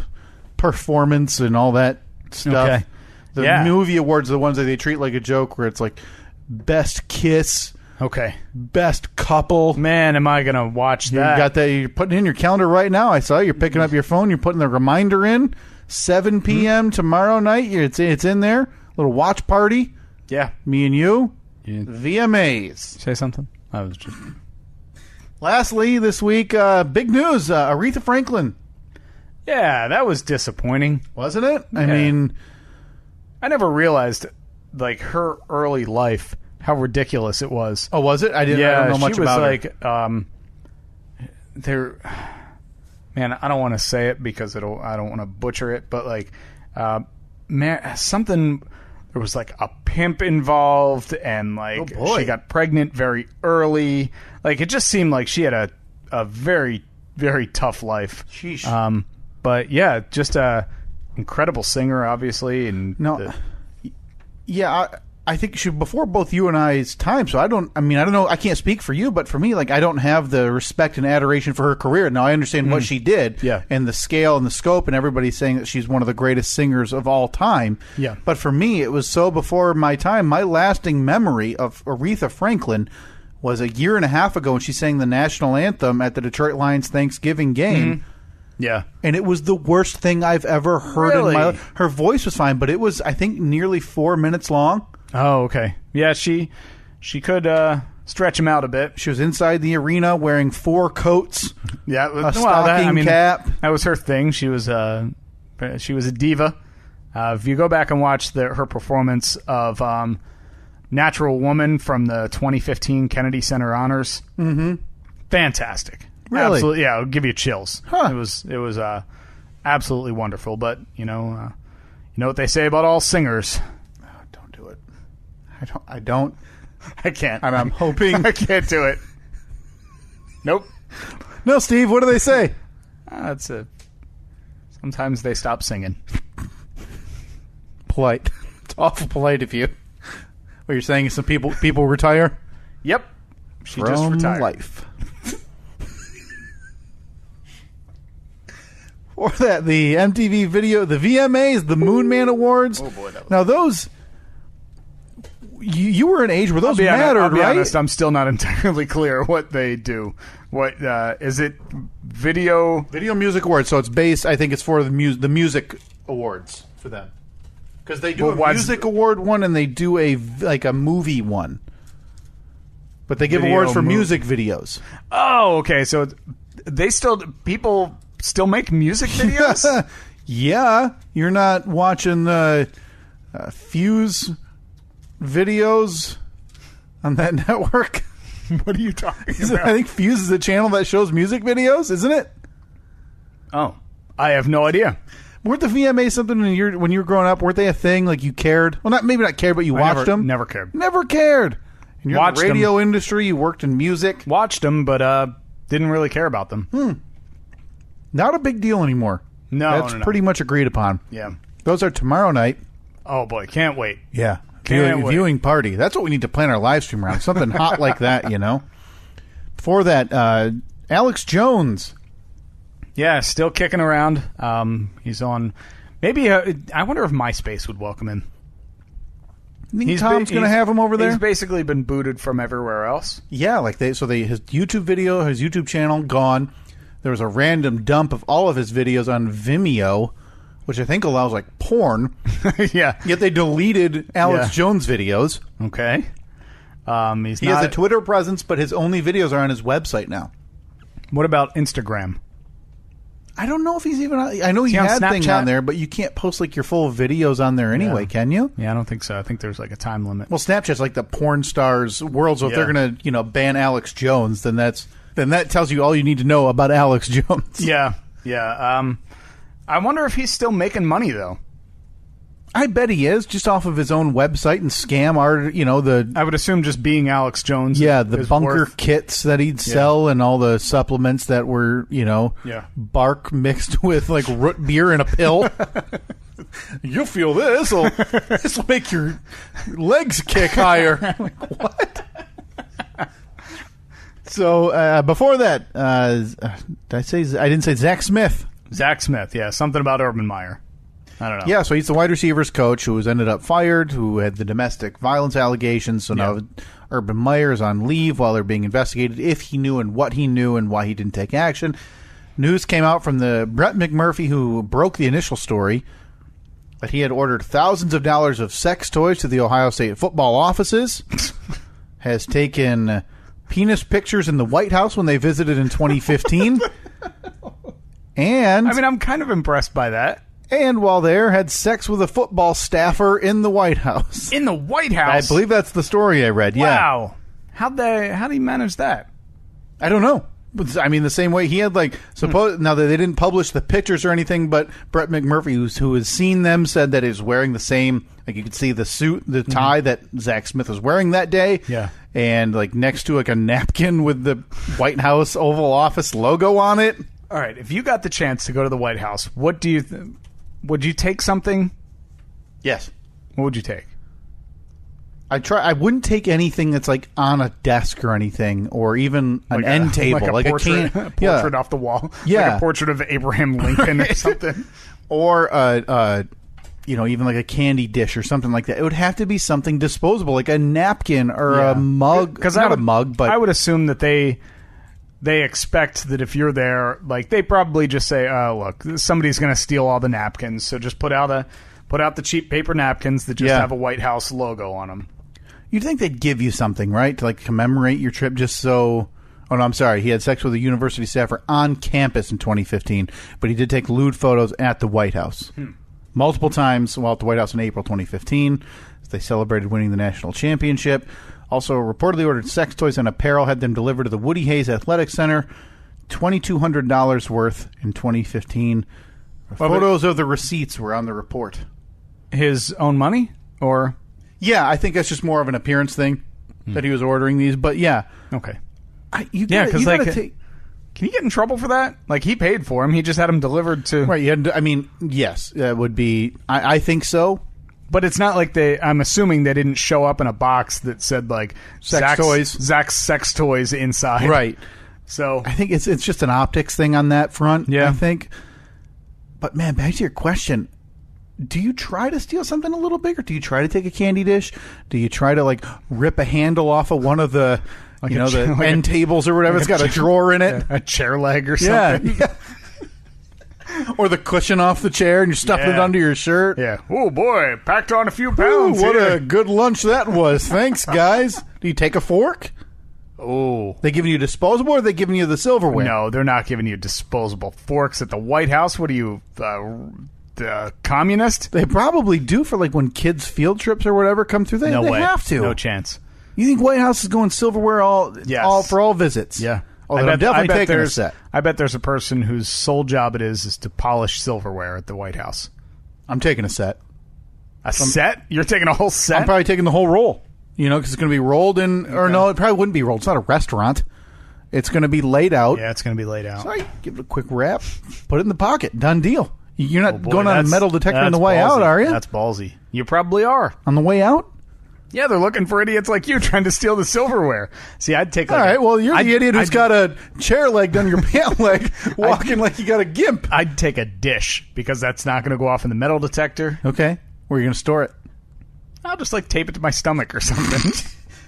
performance and all that stuff. Okay. The movie awards are the ones that they treat like a joke, where it's best kiss... Okay. Best couple. Man, am I going to watch that. You got that. You're putting it in your calendar right now. I saw you're picking up your phone. You're putting the reminder in. 7 p.m. tomorrow night. It's in there. Little watch party. Yeah. Me and you. Yeah. VMAs. Say something? I was just... Lastly, this week, big news. Aretha Franklin. Yeah, that was disappointing. Wasn't it? I mean... I never realized, her early life... how ridiculous it was. Oh, was it? I didn't know much about it. Man, I don't want to say it because I don't want to butcher it, but something, there was a pimp involved and she got pregnant very early. It just seemed like she had a very, very tough life. Sheesh. But yeah, just a incredible singer, obviously. And I I think before both you and I's time. So I don't know. I can't speak for you, but for me, like, I don't have the respect and adoration for her career. Now I understand what she did, and the scale and the scope, and everybody's saying that she's one of the greatest singers of all time. Yeah. But for me, it was so before my time. My lasting memory of Aretha Franklin was a year and a half ago when she sang the national anthem at the Detroit Lions Thanksgiving game. Yeah. And it was the worst thing I've ever heard in my life. Her voice was fine, but it was, I think, nearly 4 minutes long. Oh, okay. Yeah, she could stretch him out a bit. She was inside the arena wearing 4 coats. Yeah, a stocking cap. That was her thing. She was a diva. If you go back and watch her performance of Natural Woman from the 2015 Kennedy Center Honors, fantastic. Really? Absolutely, yeah, it'll give you chills. Huh. It was absolutely wonderful. But you know what they say about all singers. Oh, don't do it. I don't. I can't. And I'm hoping I can't do it. Nope. No, Steve. What do they say? Sometimes they stop singing. Polite. It's awful polite of you. What you're saying is some people retire? Yep. She From just retired. Life. Or that the MTV video, the VMAs, the Moon Man Awards. Oh boy, that was... Now those, you were an age where those mattered, I'll be right? honest, I'm still not entirely clear what they do. What is it? Video Music Awards. So it's based. I think it's for the music awards for them, because they do a music award one and they do a movie one. But they give awards for music videos. Oh, okay. So people still make music videos? Yeah. You're not watching Fuse videos on that network? What are you talking about? I think Fuse is a channel that shows music videos, isn't it? Oh, I have no idea. Weren't the VMAs something when you were growing up? Weren't they a thing? Like you cared? Well, maybe not cared, but you watched them? Never cared. Never cared. And you're in the radio them. industry. You worked in music. Watched them, but didn't really care about them. Not a big deal anymore. No, That's pretty much agreed upon. Yeah. Those are tomorrow night. Oh, boy. Can't wait. Yeah. Can't wait. Viewing party. That's what we need to plan our live stream around. Something hot like that, you know. Before that, Alex Jones. Yeah, still kicking around. He's on... Maybe... I wonder if MySpace would welcome him. You think Tom's going to have him over there? He's basically been booted from everywhere else. Yeah, his YouTube channel, gone. There was a random dump of all of his videos on Vimeo, which I think allows like porn. Yeah. Yet they deleted Alex Jones videos. Okay. He has a Twitter presence, but his only videos are on his website now. What about Instagram? I don't know if he's even on... I know he had things on there, but you can't post like your full videos on there anyway, can you? Yeah, I don't think so. I think there's like a time limit. Well, Snapchat's like the porn stars world, so if they're going to, ban Alex Jones, then that tells you all you need to know about Alex Jones. Yeah. I wonder if he's still making money, though. I bet he is, just off of his own website and scam art, I would assume just being Alex Jones. Yeah, the bunker kits that he'd sell and all the supplements that were, bark mixed with like root beer in a pill. You'll feel this. This will make your legs kick higher. I'm like, what? So before that, I didn't say Zach Smith. Zach Smith, yeah, something about Urban Meyer. I don't know. Yeah, so he's the wide receivers coach who was ended up fired, who had the domestic violence allegations. So now Urban Meyer is on leave while they're being investigated if he knew and what he knew and why he didn't take action. News came out from the Brett McMurphy, who broke the initial story, that he had ordered thousands of dollars of sex toys to the Ohio State football offices, has taken penis pictures in the White House when they visited in 2015, and... I mean, I'm kind of impressed by that. And while there, had sex with a football staffer in the White House. In the White House? I believe that's the story I read, Wow. How'd he manage that? I don't know. I mean, the same way he had, like, now that they didn't publish the pictures or anything, but Brett McMurphy, who has seen them, said that he's wearing the same, like, you could see the suit, the tie that Zach Smith was wearing that day. Yeah. And, like, next to, like, a napkin with the White House Oval Office logo on it. All right, if you got the chance to go to the White House, what do you... Would you take something? Yes. What would you take? I wouldn't take anything that's like on a desk or anything, or even an end table, like a portrait, a portrait off the wall. Yeah, like a portrait of Abraham Lincoln or something, or even like a candy dish or something like that. It would have to be something disposable, like a napkin or a mug. Because not a mug, but I would assume that they expect that if you're there, like they probably just say, "Oh, look, somebody's going to steal all the napkins, so just put out the cheap paper napkins that just have a White House logo on them." You'd think they'd give you something, right, to like commemorate your trip, just so. Oh no, I'm sorry. He had sex with a university staffer on campus in 2015, but he did take lewd photos at the White House multiple times while at the White House in April 2015. As they celebrated winning the national championship. Also, reportedly ordered sex toys and apparel, had them delivered to the Woody Hayes Athletic Center. $2,200 worth in 2015. Photos of the receipts were on the report. His own money, or? Yeah, I think that's just more of an appearance thing that he was ordering these. But yeah, okay, because can you get in trouble for that? Like he paid for him, he just had them delivered to. Right. Yes, that would be. I think so. But it's not like I'm assuming they didn't show up in a box that said like Zach's sex toys inside. Right. So I think it's just an optics thing on that front. Yeah. I think. But man, back to your question. Do you try to steal something a little bigger? Do you try to take a candy dish? Do you try to like rip a handle off of one of the the end tables or whatever? It's got a drawer in it, a chair leg or something. Yeah. Or the cushion off the chair and you stuff it under your shirt. Yeah. Oh boy, packed on a few pounds. What a good lunch that was. Thanks, guys. Do you take a fork? Oh. They giving you disposable or are they giving you the silverware? No, they're not giving you disposable forks at the White House. What are you, communist? They probably do for like when kids' field trips or whatever come through. They have to. No chance. You think White House is going silverware all for all visits? Yeah. Oh, I'm definitely taking a set. I bet there's a person whose sole job it is to polish silverware at the White House. I'm taking a set. Set? You're taking a whole set? I'm probably taking the whole roll. Because it's going to be rolled in. Okay. Or no, it probably wouldn't be rolled. It's not a restaurant. It's going to be laid out. Yeah, it's going to be laid out. So I give it a quick wrap, put it in the pocket. Done deal. You're not going on a metal detector on the way out, are you? That's ballsy. You probably are. On the way out? Yeah, they're looking for idiots like you trying to steal the silverware. See, I'd take. All right, well, you're the idiot who's got a chair leg down your pant leg, walking like you got a gimp. I'd take a dish because that's not going to go off in the metal detector. Okay, where are you going to store it? I'll just tape it to my stomach or something.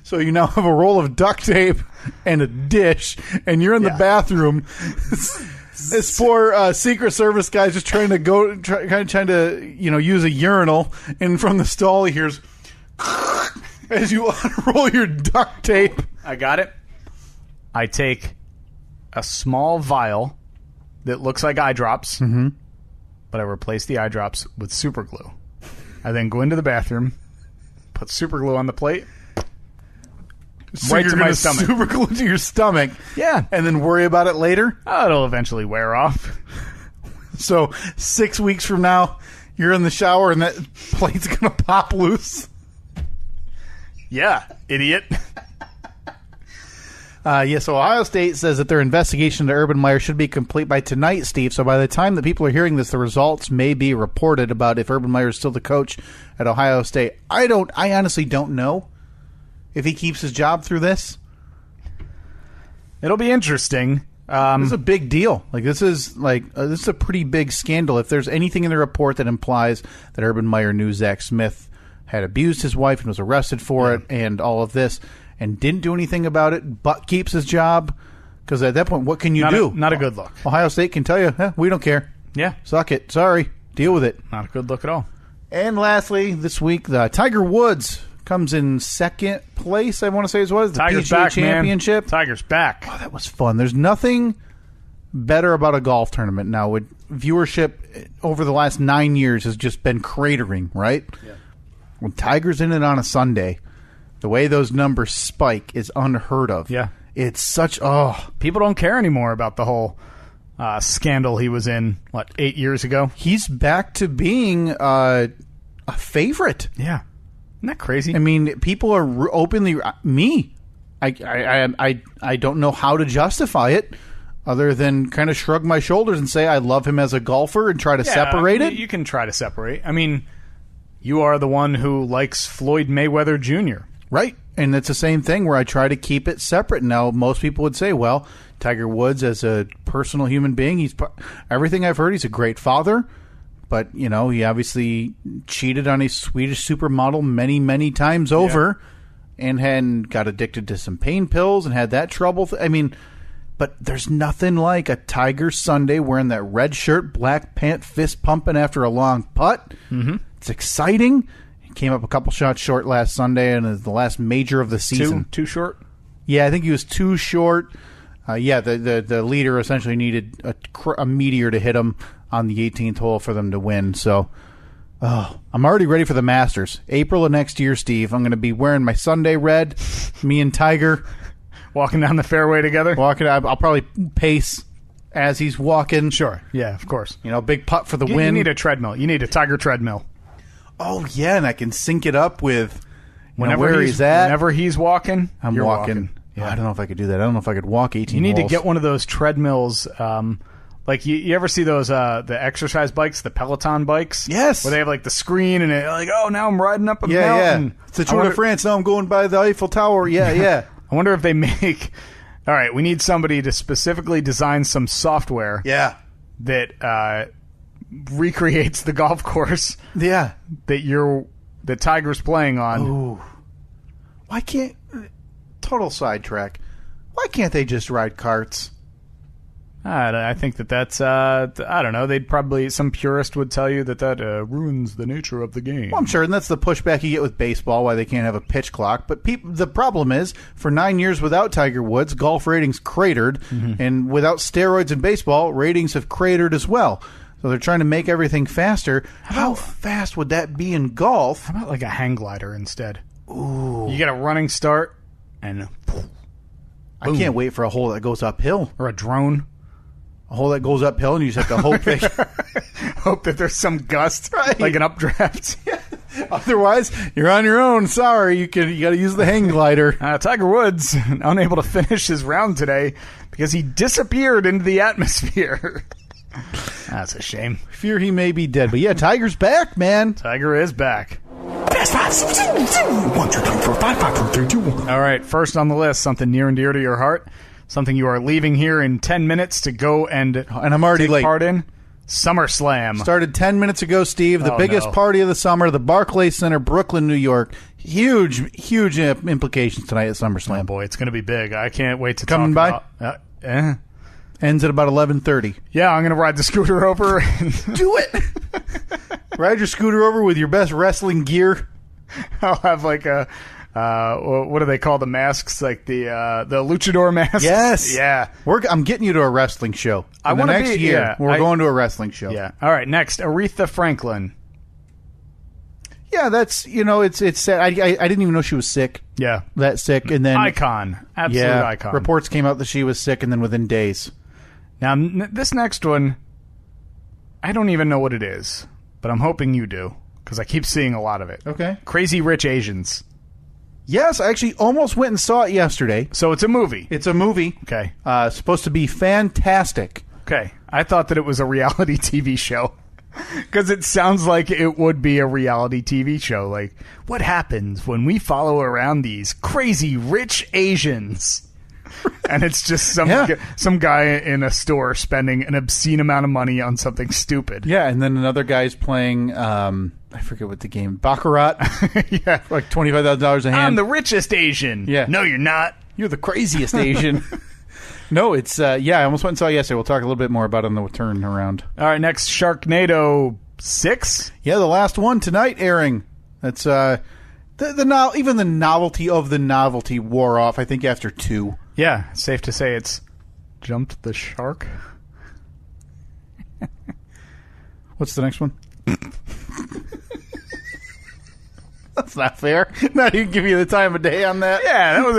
So you now have a roll of duct tape and a dish, and you're in the bathroom. This poor Secret Service guy's just trying to use a urinal, and from the stall he hears as you unroll your duct tape. I got it. I take a small vial that looks like eye drops, but I replace the eye drops with super glue. I then go into the bathroom, put super glue on the plate. So right to my stomach. Super glue to your stomach. Yeah. And then worry about it later? Oh, it'll eventually wear off. So 6 weeks from now, you're in the shower and that plate's going to pop loose? Yeah, idiot. So Ohio State says that their investigation into Urban Meyer should be complete by tonight, Steve. So by the time that people are hearing this, the results may be reported about if Urban Meyer is still the coach at Ohio State. I honestly don't know if he keeps his job through this. It'll be interesting. This is a big deal. This is a pretty big scandal. If there's anything in the report that implies that Urban Meyer knew Zach Smith had abused his wife and was arrested for it and all of this and didn't do anything about it but keeps his job, because at that point, what can you do? Not a good look. Ohio State can tell you, we don't care. Yeah. Suck it. Sorry. Deal with it. Not a good look at all. And lastly, this week, the Tiger Woods comes in second place, I want to say is what is the Tiger's PGA back, Championship. Man. Tiger's back. Oh, that was fun. There's nothing better about a golf tournament now. With viewership over the last 9 years has just been cratering, right? Yeah. When Tiger's in it on a Sunday, the way those numbers spike is unheard of. Yeah. It's such... People don't care anymore about the whole scandal he was in, 8 years ago? He's back to being a favorite. Yeah. Isn't that crazy? I mean, people are openly... Me. I don't know how to justify it other than kind of shrug my shoulders and say I love him as a golfer and try to separate it. You can try to separate. I mean... You are the one who likes Floyd Mayweather Jr. Right. And it's the same thing where I try to keep it separate. Now, most people would say, well, Tiger Woods as a personal human being, everything I've heard, he's a great father. But, he obviously cheated on a Swedish supermodel many, many times over and got addicted to some pain pills and had that trouble. But there's nothing like a Tiger Sunday wearing that red shirt, black pant, fist pumping after a long putt. Mm-hmm. It's exciting. He came up a couple shots short last Sunday and is the last major of the season. Too short? Yeah, I think he was too short. The leader essentially needed a meteor to hit him on the 18th hole for them to win. So, I'm already ready for the Masters. April of next year, Steve. I'm going to be wearing my Sunday red. Me and Tiger. Walking down the fairway together? I'll probably pace as he's walking. Sure. Yeah, of course. Big putt for the win. You need a treadmill. You need a Tiger treadmill. Oh, yeah, and I can sync it up with where he's at. Whenever he's walking, you're walking. Yeah. I don't know if I could do that. I don't know if I could walk 18 You need holes. to get one of those treadmills. Like you ever see those the exercise bikes, the Peloton bikes? Yes. Where they have the screen and now I'm riding up a mountain. Yeah. It's the Tour de France. Now I'm going by the Eiffel Tower. Yeah. I wonder if they make... All right, we need somebody to specifically design some software that recreates the golf course that Tiger's playing on. Ooh. Why can't... Total sidetrack. Why can't they just ride carts? I think that's, I don't know, some purist would tell you that ruins the nature of the game. Well, I'm sure, and that's the pushback you get with baseball, why they can't have a pitch clock. But the problem is, for 9 years without Tiger Woods, golf ratings cratered, and without steroids in baseball, ratings have cratered as well. So they're trying to make everything faster. How fast would that be in golf? How about a hang glider instead? Ooh. You get a running start, and I can't wait for a hole that goes uphill. Or a drone. A hole that goes uphill, and you just have to hope that there's some gust, like an updraft. Otherwise, you're on your own. Sorry, you got to use the hang glider. Tiger Woods unable to finish his round today because he disappeared into the atmosphere. That's a shame. Fear he may be dead, but yeah, Tiger's back, man. Tiger is back. Fast five. 1, 2, 3, 4, 5, 5, 4, 3, 2, 1. All right, first on the list, something near and dear to your heart. Something you are leaving here in 10 minutes to go and I'm already late. Part in SummerSlam. Started 10 minutes ago, Steve. The biggest party of the summer, the Barclays Center, Brooklyn, New York. Huge implications tonight at SummerSlam. Oh boy, it's going to be big. I can't wait to Coming talk by? about Ends at about 11:30. Yeah, I'm going to ride the scooter over. Do it! Ride your scooter over with your best wrestling gear. I'll have what do they call the masks? Like the luchador masks? Yes. Yeah. I'm getting you to a wrestling show. Next year, we're going to a wrestling show. Yeah. All right, next, Aretha Franklin. Yeah, that's, it's sad. I didn't even know she was sick. Yeah. That sick. And then icon. Absolute icon. Reports came out that she was sick, and then within days. Now, this next one, I don't even know what it is, but I'm hoping you do, because I keep seeing a lot of it. Okay. Crazy Rich Asians. Yes, I actually almost went and saw it yesterday. So it's a movie. It's a movie. Okay. Supposed to be fantastic. Okay. I thought that it was a reality TV show. Because it sounds like it would be a reality TV show. Like, what happens when we follow around these crazy rich Asians? And it's just some guy in a store spending an obscene amount of money on something stupid. Yeah, and then another guy's playing, I forget what the game, Baccarat. Yeah. Like $25,000 a hand. I'm the richest Asian. Yeah. No, you're not. You're the craziest Asian. No, it's, I almost went and saw it yesterday. We'll talk a little bit more about it on the turn around. All right, next, Sharknado 6. Yeah, the last one tonight airing. That's, even the novelty of the novelty wore off, I think, after 2. Yeah, it's safe to say it's jumped the shark. What's the next one? That's not fair. Not even give you the time of day on that. Yeah, that was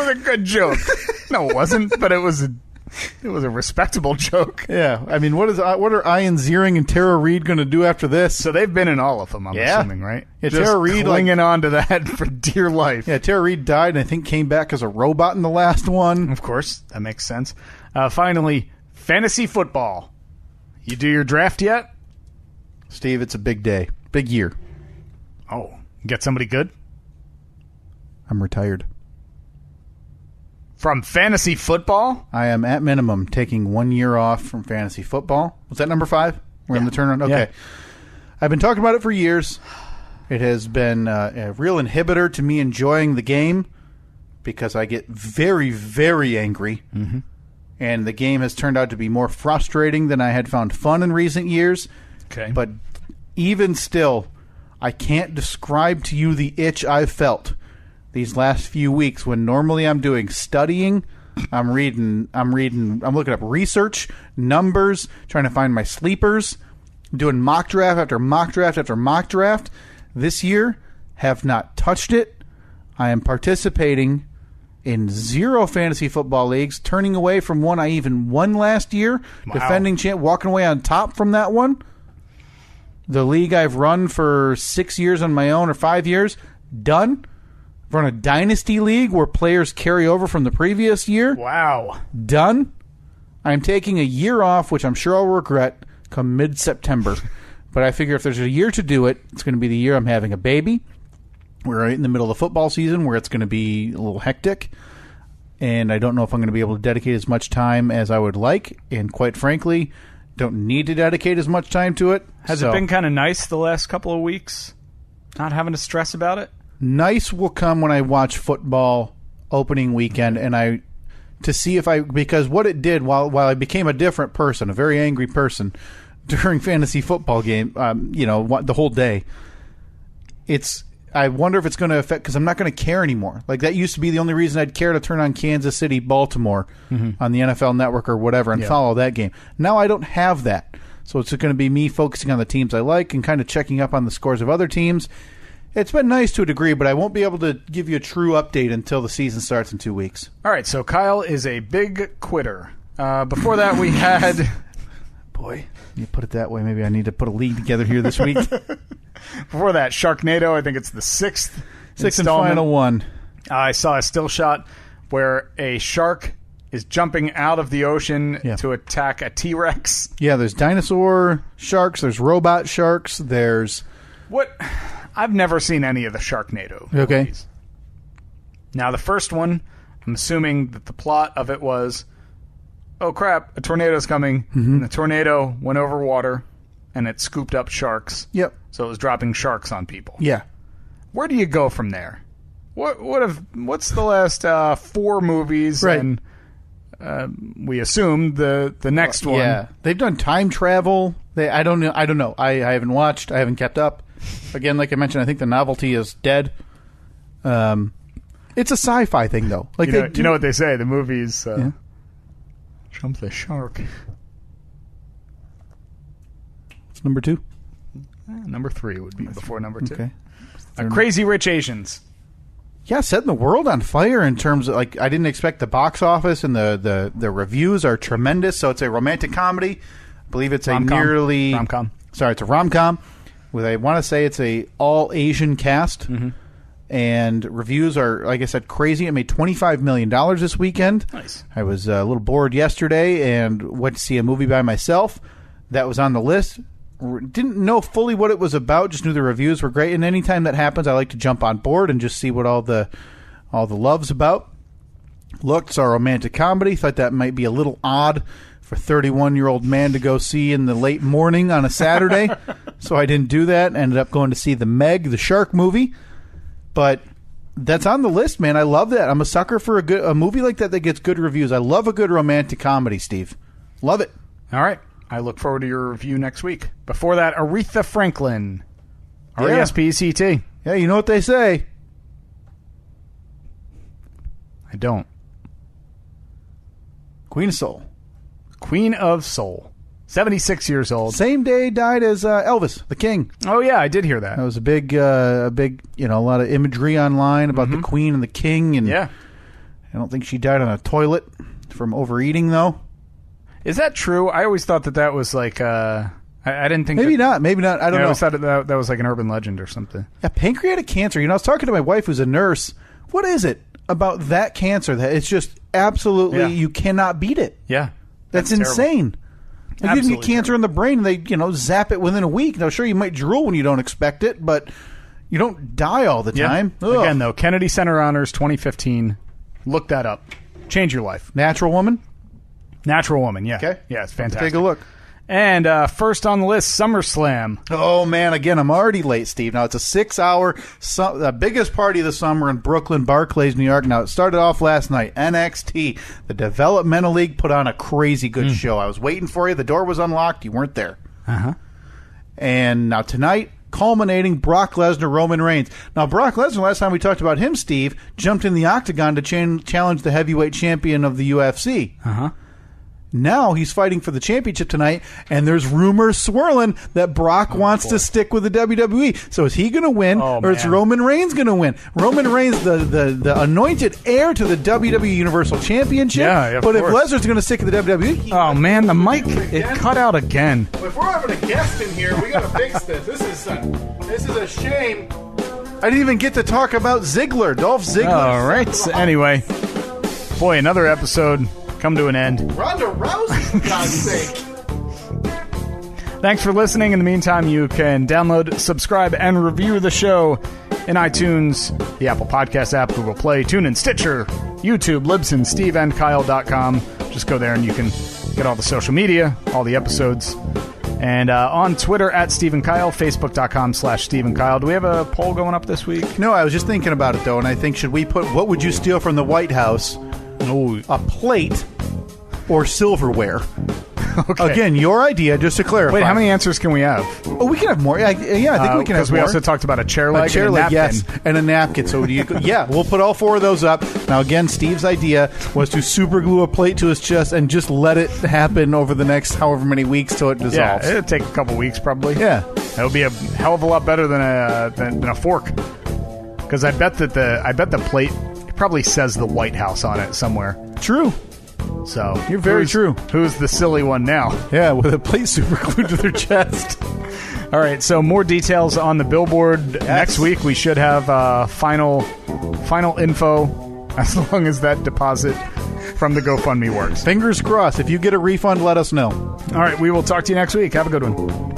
a good joke. No, it wasn't, but it was a respectable joke. Yeah, I mean, what are Ian Ziering and Tara Reid going to do after this? So they've been in all of them, I'm assuming, right? Yeah, just Tara Reid clinging on to that for dear life. Yeah, Tara Reid died, and I think came back as a robot in the last one. Of course, that makes sense. Finally, fantasy football. You do your draft yet? Steve, it's a big day. Big year. Oh, get somebody good? I'm retired. From fantasy football? I am, at minimum, taking 1 year off from fantasy football. Was that number 5? We're in the turnaround? Okay. Yeah. I've been talking about it for years. It has been a real inhibitor to me enjoying the game because I get very, very angry. Mm-hmm. And the game has turned out to be more frustrating than I had found fun in recent years. Okay. But even still, I can't describe to you the itch I've felt these last few weeks when normally I'm doing studying, I'm looking up research, numbers, trying to find my sleepers, doing mock draft after mock draft after mock draft. This year, have not touched it. I am participating in 0 fantasy football leagues, turning away from one I even won last year, defending champ, walking away on top from that one. The league I've run for 6 years on my own, or 5 years, done. I've run a dynasty league where players carry over from the previous year. Wow. Done. I'm taking a year off, which I'm sure I'll regret come mid-September. But I figure if there's a year to do it, it's going to be the year I'm having a baby. We're right in the middle of the football season where it's going to be a little hectic. And I don't know if I'm going to be able to dedicate as much time as I would like. And quite frankly, don't need to dedicate as much time to it. Has it been kind of nice the last couple of weeks? Not having to stress about it? Nice will come when I watch football opening weekend and to see if because what it did while I became a different person, a very angry person during fantasy football game, the whole day, I wonder if it's going to affect, because I'm not going to care anymore. Like, that used to be the only reason I'd care to turn on Kansas City, Baltimore on the NFL Network or whatever and follow that game. Now I don't have that. So it's going to be me focusing on the teams I like and kind of checking up on the scores of other teams. It's been nice to a degree, but I won't be able to give you a true update until the season starts in 2 weeks. All right, so Kyle is a big quitter. Before that, we had... Boy, you put it that way. Maybe I need to put a league together here this week. Before that, Sharknado, I think it's the sixth and final one. I saw a still shot where a shark is jumping out of the ocean to attack a T-Rex. Yeah, there's dinosaur sharks, there's robot sharks, there's... What? I've never seen any of the Sharknado movies. Now, the first one, I'm assuming that the plot of it was, oh crap, a tornado's coming, and the tornado went over water, and it scooped up sharks. Yep. So it was dropping sharks on people. Yeah. Where do you go from there? What's the last 4 movies? Right. And we assume the next one. Yeah. They've done time travel. I don't know. I haven't watched. I haven't kept up. Again, like I mentioned, I think the novelty is dead. It's a sci-fi thing, though. Like you know what they say? The movies jump the shark. It's number 2. Number 3 would be before number 2. Okay. Crazy Rich Asians. Yeah, setting the world on fire in terms of, like, I didn't expect the box office, and the reviews are tremendous. So it's a romantic comedy. I believe it's rom-com. Sorry, it's a rom-com. I want to say it's a all-Asian cast. And reviews are, like I said, crazy. It made $25 million this weekend. Nice. I was a little bored yesterday and went to see a movie by myself that was on the list. Didn't know fully what it was about, just knew the reviews were great. And anytime that happens, I like to jump on board and just see what all the love's about. Looked, saw a romantic comedy, thought that might be a little odd for a 31-year-old man to go see in the late morning on a Saturday. So I didn't do that. Ended up going to see the Meg, the shark movie. But that's on the list, man. I love that. I'm a sucker for a movie like that gets good reviews. I love a good romantic comedy, Steve. Love it. All right. I look forward to your review next week. Before that, Aretha Franklin. R-E-S-P-E-C-T. Yeah, you know what they say. I don't. Queen of Soul. Queen of Soul. 76 years old. Same day died as Elvis, the King. Oh, yeah, I did hear that. That was a big, a lot of imagery online about the Queen and the King. And yeah. I don't think she died on a toilet from overeating, though. Is that true? I always thought that was like, I didn't think Maybe not. I don't know. I always thought that was like an urban legend or something. Yeah, pancreatic cancer. I was talking to my wife who's a nurse. What is it about that cancer that it's just absolutely, you cannot beat it? Yeah. That's insane. Like, you can get cancer in the brain and they, zap it within a week. Now, sure, you might drool when you don't expect it, but, You don't die all the time. Yeah. Again, though, Kennedy Center Honors 2015. Look that up. Change your life. Natural Woman? Natural Woman, yeah. Okay. Yeah, it's fantastic. Take a look. And first on the list, SummerSlam. Oh, man, again, I'm already late, Steve. Now, it's a 6-hour, the biggest party of the summer in Brooklyn, Barclays, New York. Now, it started off last night. NXT, the Developmental League, put on a crazy good show. I was waiting for you. The door was unlocked. You weren't there. Uh-huh. And now tonight, culminating Brock Lesnar, Roman Reigns. Now, Brock Lesnar, last time we talked about him, Steve, jumped in the octagon to challenge the heavyweight champion of the UFC. Uh-huh. Now he's fighting for the championship tonight, and there's rumors swirling that Brock wants to stick with the WWE. So is he going to win, or is Roman Reigns going to win? Roman Reigns, the anointed heir to the WWE Universal Championship. Yeah, but if Lesnar's going to stick with the WWE... Oh, man, the mic, it cut out again. If we're having a guest in here, we got to fix this. This is a shame. I didn't even get to talk about Ziggler, Dolph Ziggler. All right. Anyway, boy, another episode... come to an end. Ronda Rousey, for God's sake. Thanks for listening. In the meantime, you can download, subscribe, and review the show in iTunes, the Apple Podcast app, Google Play, TuneIn, Stitcher, YouTube, Libsyn, SteveandKyle.com. Just go there and you can get all the social media, all the episodes. And on Twitter, at Steve and Kyle, Facebook.com/Steve and Kyle. Do we have a poll going up this week? No, I was just thinking about it, though, and I think should we put what would you steal from the White House? Oh, a plate or silverware. Okay. Again, your idea, just to clarify. Wait, how many answers can we have? Oh, we can have more. Yeah, I think we can have more. Because we also talked about a chair leg, and a napkin. Yes, and a napkin. So yeah, we'll put all 4 of those up. Now, again, Steve's idea was to super glue a plate to his chest and just let it happen over the next however many weeks till it dissolves. Yeah, it'll take a couple weeks probably. Yeah. That would be a hell of a lot better than a fork. Because I bet the plate probably says the White House on it somewhere. True. So you're very true. Who's the silly one now? Yeah, with a plate super glued to their chest. All right, so more details on the billboard next week. We should have final info as long as that deposit from the GoFundMe works. Fingers crossed. If you get a refund, let us know. All right, we will talk to you next week. Have a good one.